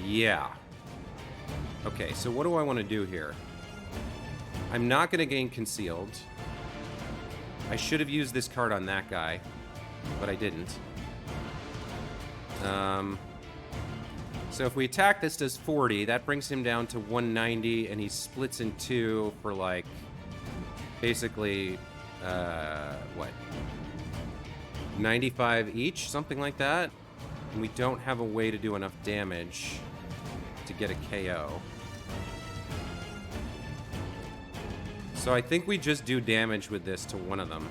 Yeah. Okay, so what do I want to do here? I'm not going to gain concealed. I should have used this card on that guy, but I didn't. So if we attack, this does 40. That brings him down to 190, and he splits in 2 for, like, basically, what? 95 each? Something like that? And we don't have a way to do enough damage to get a KO. So I think we just do damage with this to one of them.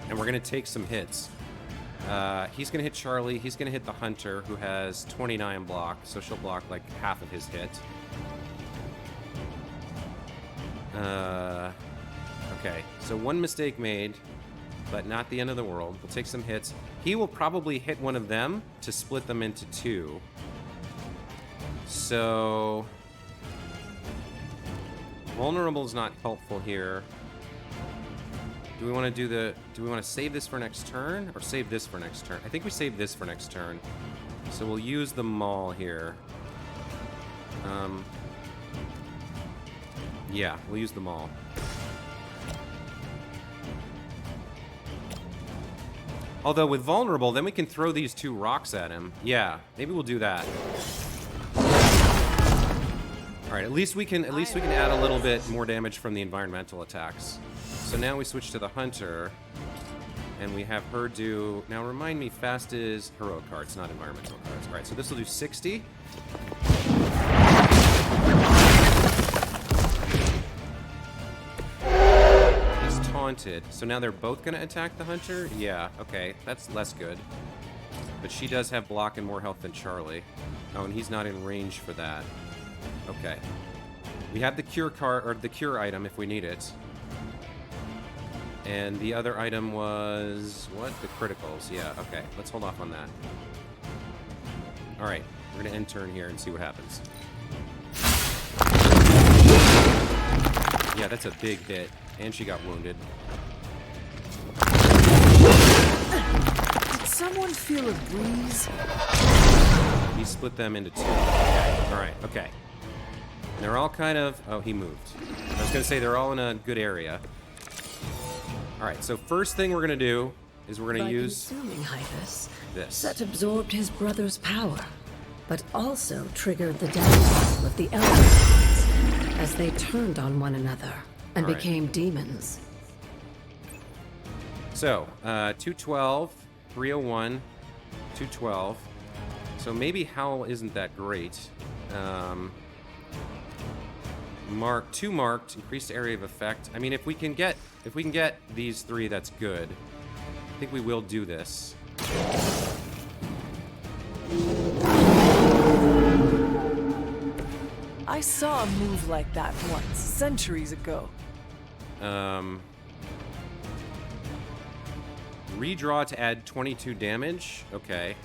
And we're going to take some hits. He's going to hit Charlie. He's going to hit the Hunter, who has 29 block. So she'll block like half of his hit. Okay, so 1 mistake made, but not the end of the world. We'll take some hits. He will probably hit one of them to split them into 2. So... Vulnerable is not helpful here. Do we want to do the... Do we want to save this for next turn? Or save this for next turn? I think we save this for next turn. So we'll use the Maul here. Yeah, we'll use the Maul. Although with Vulnerable, then we can throw these 2 rocks at him. Yeah, maybe we'll do that. All right, at least we can add a little bit more damage from the environmental attacks. So now we switch to the Hunter, and we have her do... Now remind me, fast is heroic cards, not environmental cards. All right, so this will do 60. He's taunted, so now they're both going to attack the Hunter? Yeah, okay, that's less good. But she does have block and more health than Charlie. Oh, and he's not in range for that. Okay. We have the cure card, or the cure item if we need it. And the other item was... What? The criticals. Yeah, okay. Let's hold off on that. Alright. We're gonna end turn here and see what happens. Yeah, that's a big hit. And she got wounded. Did someone feel a breeze? He split them into 2. Alright, okay. They're all kind of... Oh, he moved. I was going to say they're all in a good area. Alright, so first thing we're going to do is we're going to use... consuming Hyppus, this. Set absorbed his brother's power, but also triggered the downfall of the Elder Gods as they turned on one another and became demons. So, 212, 301, 212. So maybe Howl isn't that great. Mark 2 marked, increased area of effect. I mean, if we can get these 3, that's good. I think we will do this. I saw a move like that once, centuries ago. Redraw to add 22 damage. Okay.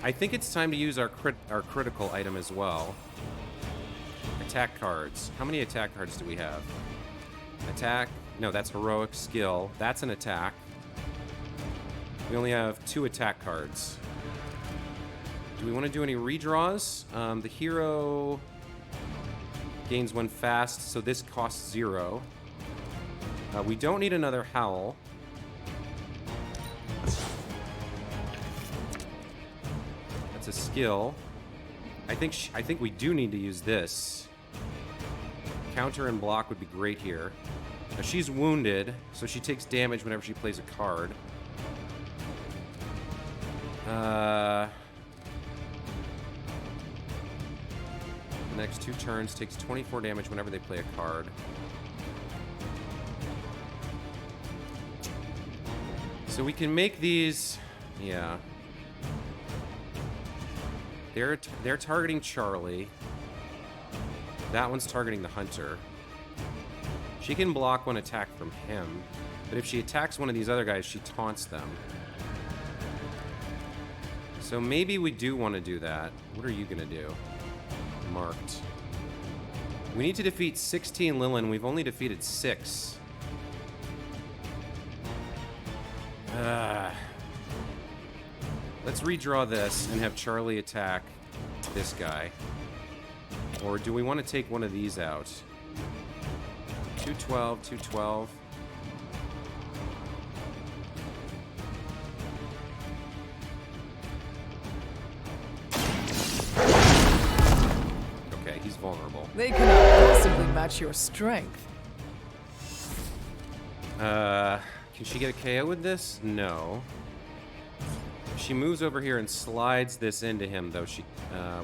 I think it's time to use our critical item as well. Attack cards. How many attack cards do we have? Attack. No, that's heroic skill. That's an attack. We only have 2 attack cards. Do we want to do any redraws? The hero gains 1 fast, so this costs 0. We don't need another Howl. a skill. I think we do need to use this. Counter and block would be great here. Now she's wounded, so she takes damage whenever she plays a card. The next 2 turns takes 24 damage whenever they play a card. So we can make these, yeah. They're targeting Charlie. That one's targeting the hunter. She can block one attack from him, but if she attacks one of these other guys, she taunts them. So maybe we do want to do that. What are you gonna do? Marked. We need to defeat 16 Lilin. We've only defeated 6. Let's redraw this and have Charlie attack this guy. Or do we want to take one of these out? 212, 212. Okay, he's vulnerable. They cannot possibly match your strength. Can she get a KO with this? No. She moves over here and slides this into him, though. She,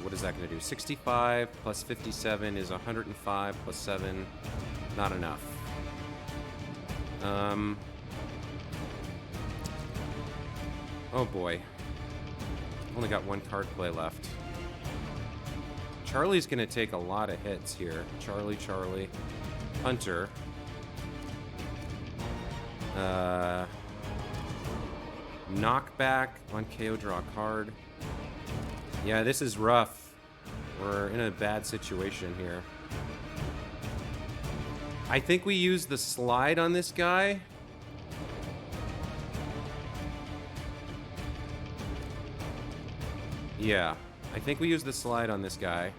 what is that going to do? 65 plus 57 is 105 plus 7. Not enough. Oh boy. Only got 1 card play left. Charlie's going to take a lot of hits here. Charlie. Hunter. Knockback on KO, draw a card. Yeah, this is rough. We're in a bad situation here. I think we use the slide on this guy. Yeah, I think we use the slide on this guy.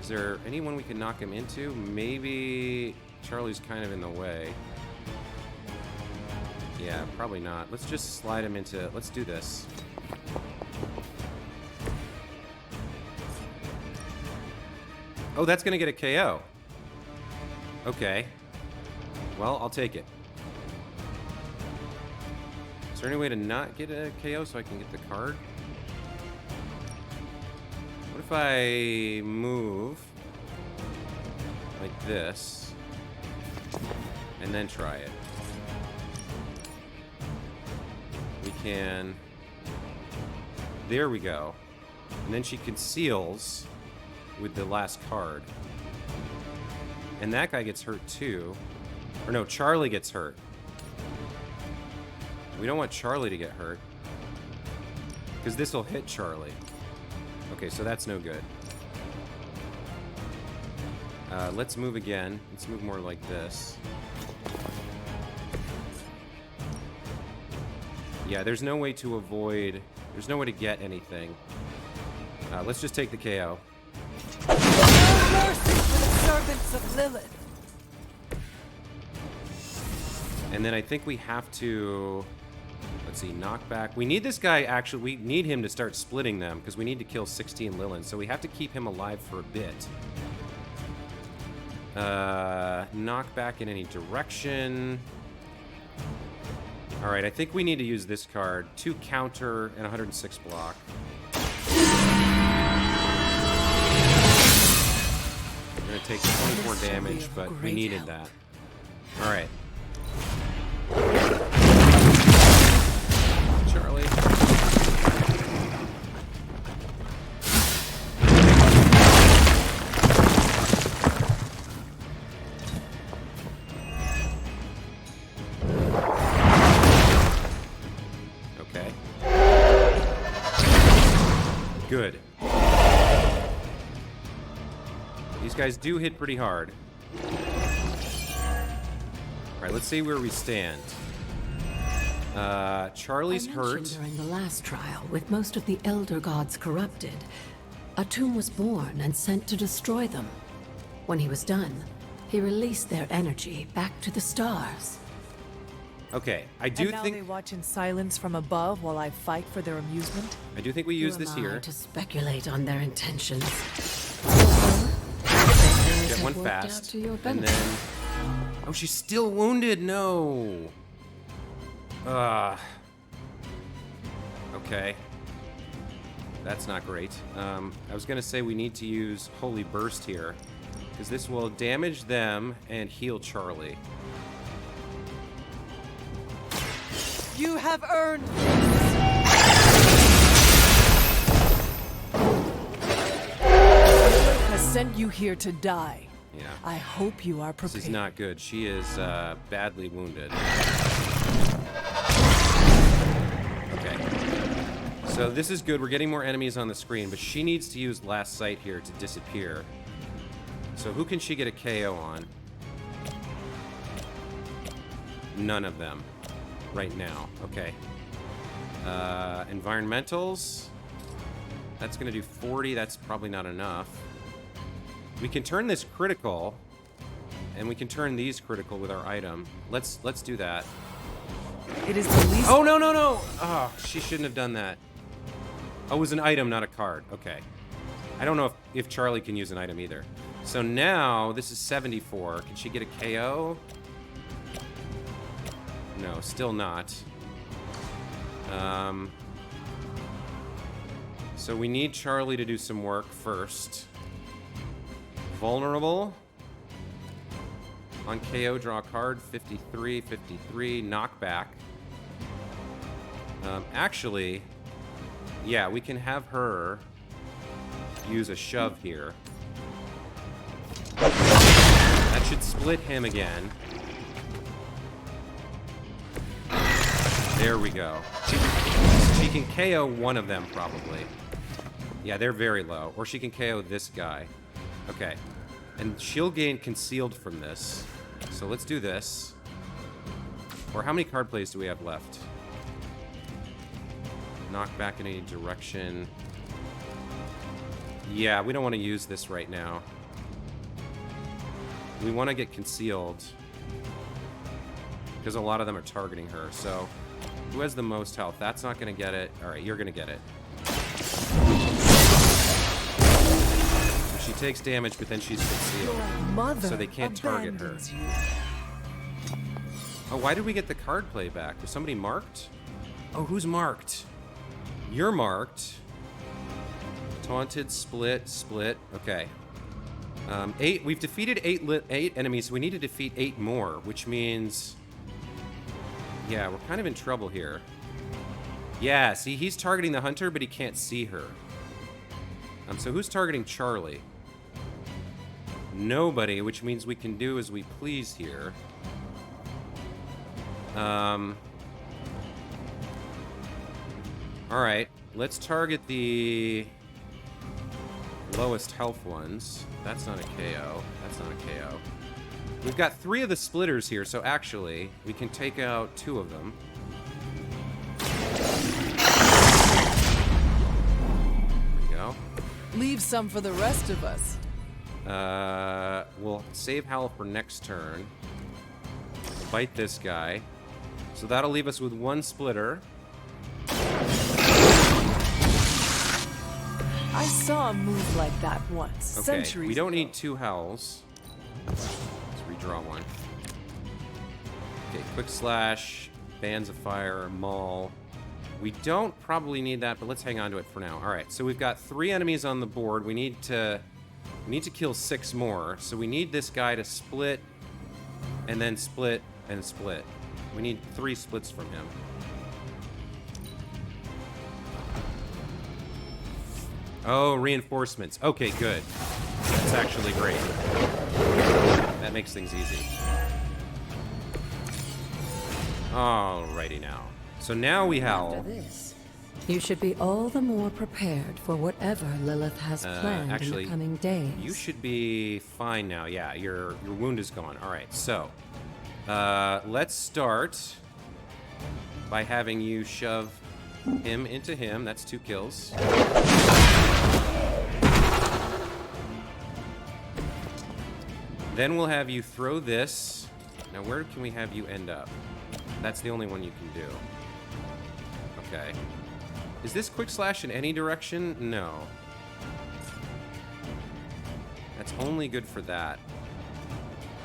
Is there anyone we can knock him into? Maybe Charlie's kind of in the way. Yeah, probably not. Let's just slide him into... Let's do this. Oh, that's going to get a KO. Okay. Well, I'll take it. Is there any way to not get a KO so I can get the card? What if I move like this and then try it? We can... There we go. And then she conceals with the last card. And that guy gets hurt too. Or no, Charlie gets hurt. We don't want Charlie to get hurt, because this will hit Charlie. Okay, so that's no good. Let's move again. Let's move more like this. Yeah, there's no way to avoid... There's no way to get anything. Let's just take the KO. Mercy for the servants of Lilith. And then I think we have to... Let's see, knockback. We need this guy, actually, we need him to start splitting them, because we need to kill 16 Lilin, so we have to keep him alive for a bit. Knockback in any direction. Alright, I think we need to use this card. 2 counter and 106 block. We're going to take 24 damage, but we needed that. Alright. Charlie. Okay. Good. These guys do hit pretty hard. Alright, let's see where we stand. Charlie's hurt. During the last trial, with most of the Elder Gods corrupted, Atum was born and sent to destroy them. When he was done, he released their energy back to the stars. Okay, I do and now think they watch in silence from above while I fight for their amusement. I do think we use this here. To speculate on their intentions. Get one fast, and then oh, she's still wounded. No. Okay. That's not great. I was gonna say we need to use Holy Burst here, because this will damage them and heal Charlie. You have earned has sent you here to die. Yeah. I hope you are prepared. This is not good. She is badly wounded. Okay. So this is good. We're getting more enemies on the screen, but she needs to use Last Sight here to disappear. So who can she get a KO on? None of them. Right now. Okay. Environmentals. That's going to do 40. That's probably not enough. We can turn this critical, and we can turn these critical with our item. Let's do that. It is the least. Oh, no, no, no! Oh, she shouldn't have done that. Oh, it was an item, not a card. Okay. I don't know if Charlie can use an item either. So now, this is 74. Can she get a KO? No, still not. So we need Charlie to do some work first. Vulnerable. On KO, draw a card. 53, 53. Knockback. Actually, yeah, we can have her use a shove here. That should split him again. There we go. She can KO one of them, probably. Yeah, they're very low. Or she can KO this guy. Okay. And she'll gain concealed from this. So let's do this. Or how many card plays do we have left? Knock back in any direction. Yeah, we don't want to use this right now. We want to get concealed. Because a lot of them are targeting her, so... Who has the most health? That's not going to get it. Alright, you're going to get it. So she takes damage, but then she's concealed. So they can't target her. Oh, why did we get the card play back? Was somebody marked? Oh, who's marked? You're marked. Taunted, split, split. Okay. 8. We've defeated 8 enemies, so we need to defeat 8 more, which means... Yeah, we're kind of in trouble here. Yeah, see, he's targeting the hunter, but he can't see her. So who's targeting Charlie? Nobody, which means we can do as we please here. Alright, let's target the lowest health ones. That's not a KO. That's not a KO. We've got 3 of the splitters here, so actually, we can take out 2 of them. There we go. Leave some for the rest of us. We'll save Howl for next turn. Fight this guy. So that'll leave us with 1 splitter. I saw a move like that once. Okay, Centuries we don't ago. need 2 Howls. Let's redraw 1. Okay, Quick Slash, Bands of Fire, Maul. We don't probably need that, but let's hang on to it for now. All right, so we've got 3 enemies on the board. We need to kill 6 more. So we need this guy to split, and then split, and split. We need 3 splits from him. Oh, reinforcements. Okay, good. That's actually great. That makes things easy. Alrighty now. So now we howl. After this, you should be all the more prepared for whatever Lilith has planned in the coming days. You should be fine now. Yeah, your wound is gone. All right, so let's start by having you shove him into him. That's 2 kills. Then we'll have you throw this. Now, where can we have you end up? That's the only one you can do. Okay. Is this quick slash in any direction? No. That's only good for that.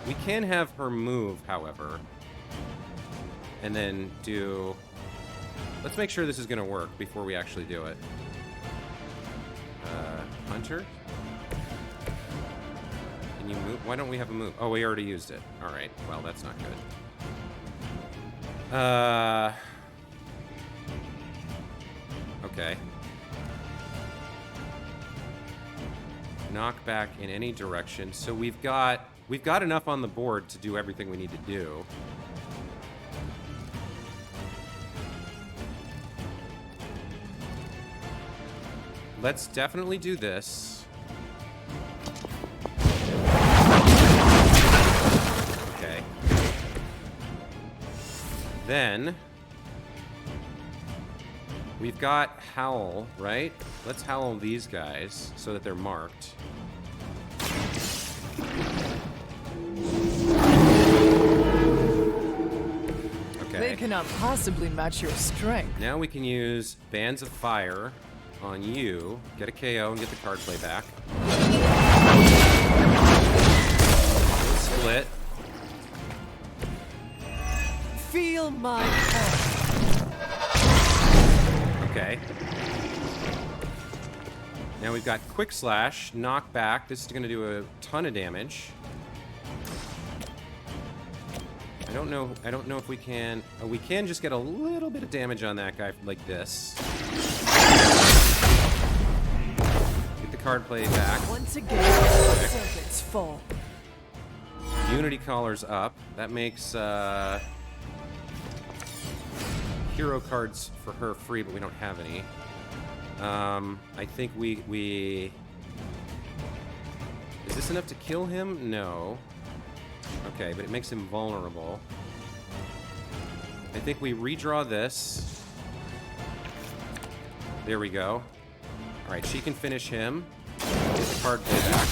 We can have her move, however. And then do... Let's make sure this is going to work before we actually do it. Hunter? Can you move? Why don't we have a move? Oh, we already used it. All right. Well, that's not good. Okay. Knock back in any direction. So we've got enough on the board to do everything we need to do. Let's definitely do this. Okay. Then we've got Howl, right? Let's howl these guys so that they're marked. Okay. They cannot possibly match your strength. Now we can use Bands of Fire on you, get a KO, and get the card play back. Split. Feel my heart. Okay. Now we've got Quick Slash, Knock Back. This is going to do a ton of damage. I don't know if we can... we can just get a little bit of damage on that guy like this. Card play back. Once again, serpents fall. Unity Caller's up. That makes hero cards for her free, but we don't have any. I think we... Is this enough to kill him? No. Okay, but it makes him vulnerable. I think we redraw this. There we go. Alright, she can finish him. Get the card play back.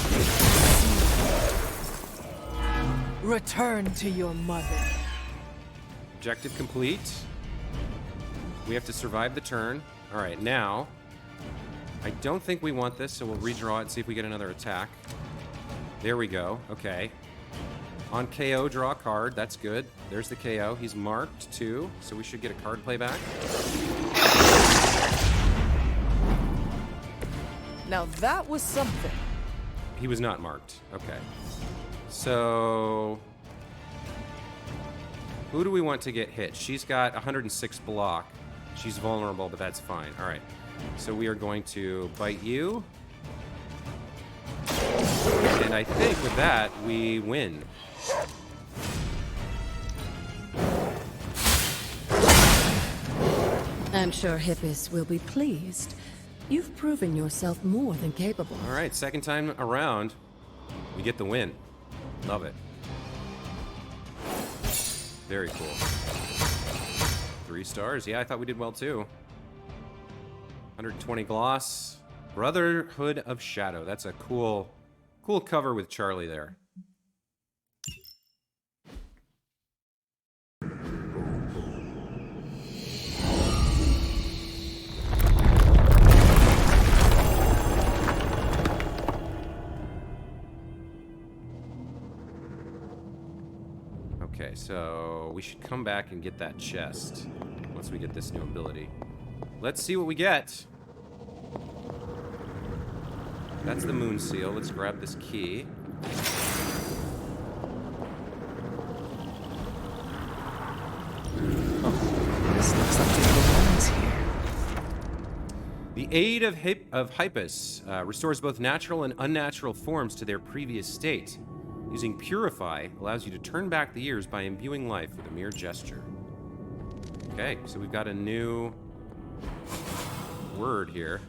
Return to your mother. Objective complete. We have to survive the turn. Alright, now... I don't think we want this, so we'll redraw it and see if we get another attack. There we go. Okay. On KO, draw a card. That's good. There's the KO. He's marked, too, so we should get a card play back. Now that was something. He was not marked. Okay. So... Who do we want to get hit? She's got 106 block. She's vulnerable, but that's fine. All right. So we are going to bite you. And I think with that, we win. I'm sure Hyppus will be pleased. You've proven yourself more than capable. All right, second time around, we get the win. Love it. Very cool. 3 stars. Yeah, I thought we did well too. 120 gloss. Brotherhood of Shadow. That's a cool cover with Charlie there. Okay, so we should come back and get that chest once we get this new ability. Let's see what we get. That's the moon seal. Let's grab this key. Oh, this looks like it belongs here. The aid of Hyppus restores both natural and unnatural forms to their previous state. Using Purify allows you to turn back the years by imbuing life with a mere gesture. Okay, so we've got a new word here.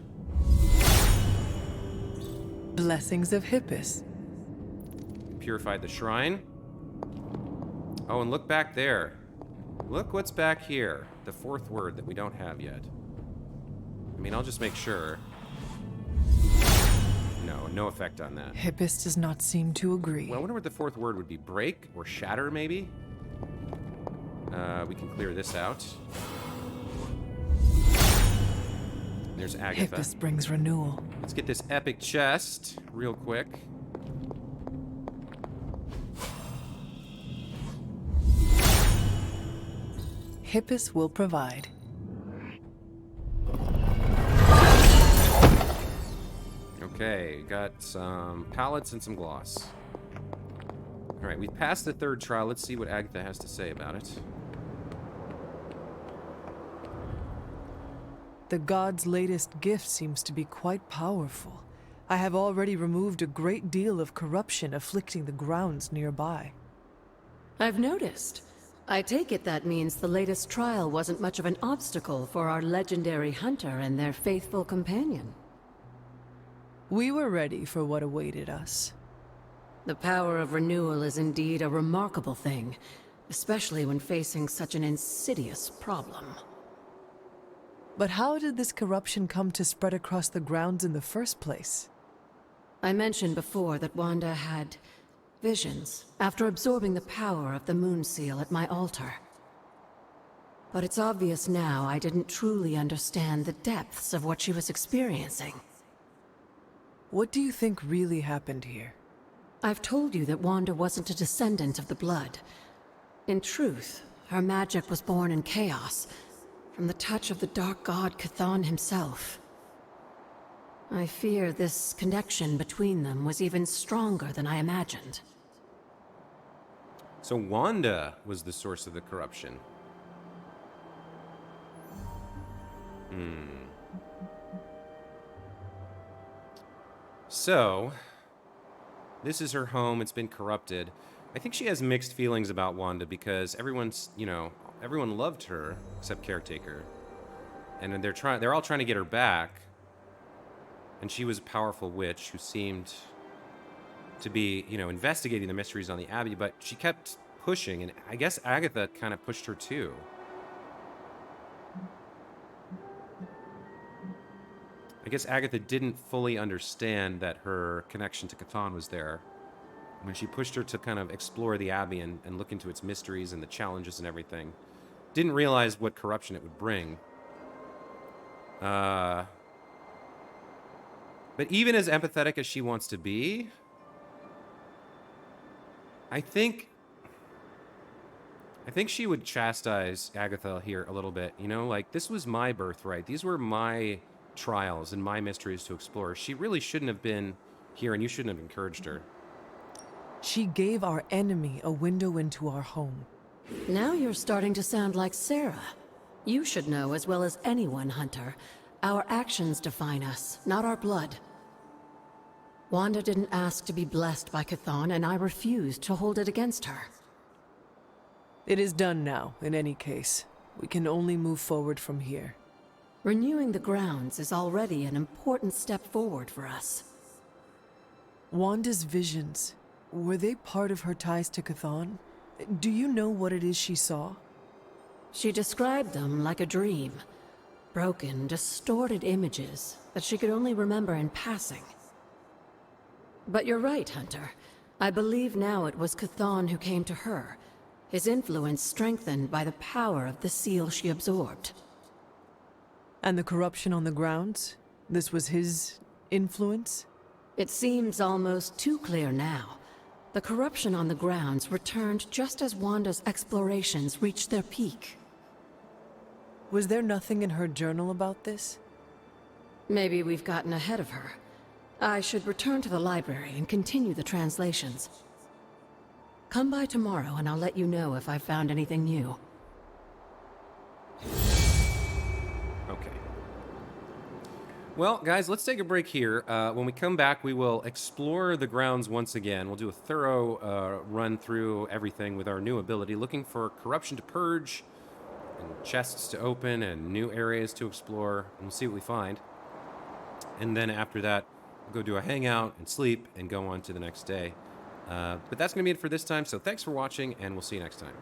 Blessings of Hyppus. Purified the shrine. Oh, and look back there. Look what's back here. The 4th word that we don't have yet. I mean, I'll just make sure. No effect on that. Hyppus does not seem to agree. Well, I wonder what the 4th word would be. Break or shatter, maybe? We can clear this out. There's Agatha. Hyppus brings renewal. Let's get this epic chest real quick. Hyppus will provide. Okay, got some pallets and some gloss. Alright, we've passed the third trial. Let's see what Agatha has to say about it. The god's latest gift seems to be quite powerful. I have already removed a great deal of corruption afflicting the grounds nearby. I've noticed. I take it that means the latest trial wasn't much of an obstacle for our legendary hunter and their faithful companion. We were ready for what awaited us. The power of renewal is indeed a remarkable thing, especially when facing such an insidious problem. But how did this corruption come to spread across the grounds in the first place? I mentioned before that Wanda had visions after absorbing the power of the moon seal at my altar. But it's obvious now I didn't truly understand the depths of what she was experiencing. What do you think really happened here? I've told you that Wanda wasn't a descendant of the blood. In truth, her magic was born in chaos, from the touch of the dark god Chthon himself. I fear this connection between them was even stronger than I imagined. So Wanda was the source of the corruption. So, this is her home. It's been corrupted. I think she has mixed feelings about Wanda because everyone's, everyone loved her except Caretaker. And they're all trying to get her back. And she was a powerful witch who seemed to be, investigating the mysteries on the Abbey, but she kept pushing, and I guess Agatha kind of pushed her too. I guess Agatha didn't fully understand that her connection to Chthon was there when she pushed her to kind of explore the Abbey and look into its mysteries and the challenges and everything. Didn't realize what corruption it would bring. But even as empathetic as she wants to be, I think she would chastise Agatha here a little bit. Like, this was my birthright. These were my trials and my mysteries to explore. She really shouldn't have been here, and you shouldn't have encouraged her. She gave our enemy a window into our home. Now you're starting to sound like Sarah. You should know as well as anyone, Hunter. Our actions define us, not our blood. Wanda didn't ask to be blessed by Chthon, and I refused to hold it against her. It is done now, in any case. We can only move forward from here. Renewing the grounds is already an important step forward for us. Wanda's visions, were they part of her ties to Chthon? Do you know what it is she saw? She described them like a dream. Broken, distorted images that she could only remember in passing. But you're right, Hunter. I believe now it was Chthon who came to her, his influence strengthened by the power of the seal she absorbed. And the corruption on the grounds? This was his influence? It seems almost too clear now. The corruption on the grounds returned just as Wanda's explorations reached their peak. Was there nothing in her journal about this? Maybe we've gotten ahead of her. I should return to the library and continue the translations. Come by tomorrow and I'll let you know if I've found anything new. Okay. Well, guys, let's take a break here. When we come back, we will explore the grounds once again. We'll do a thorough run through everything with our new ability, looking for corruption to purge, and chests to open, and new areas to explore, and we'll see what we find. And then after that, we'll go do a hangout and sleep and go on to the next day. But that's going to be it for this time, so thanks for watching, and we'll see you next time.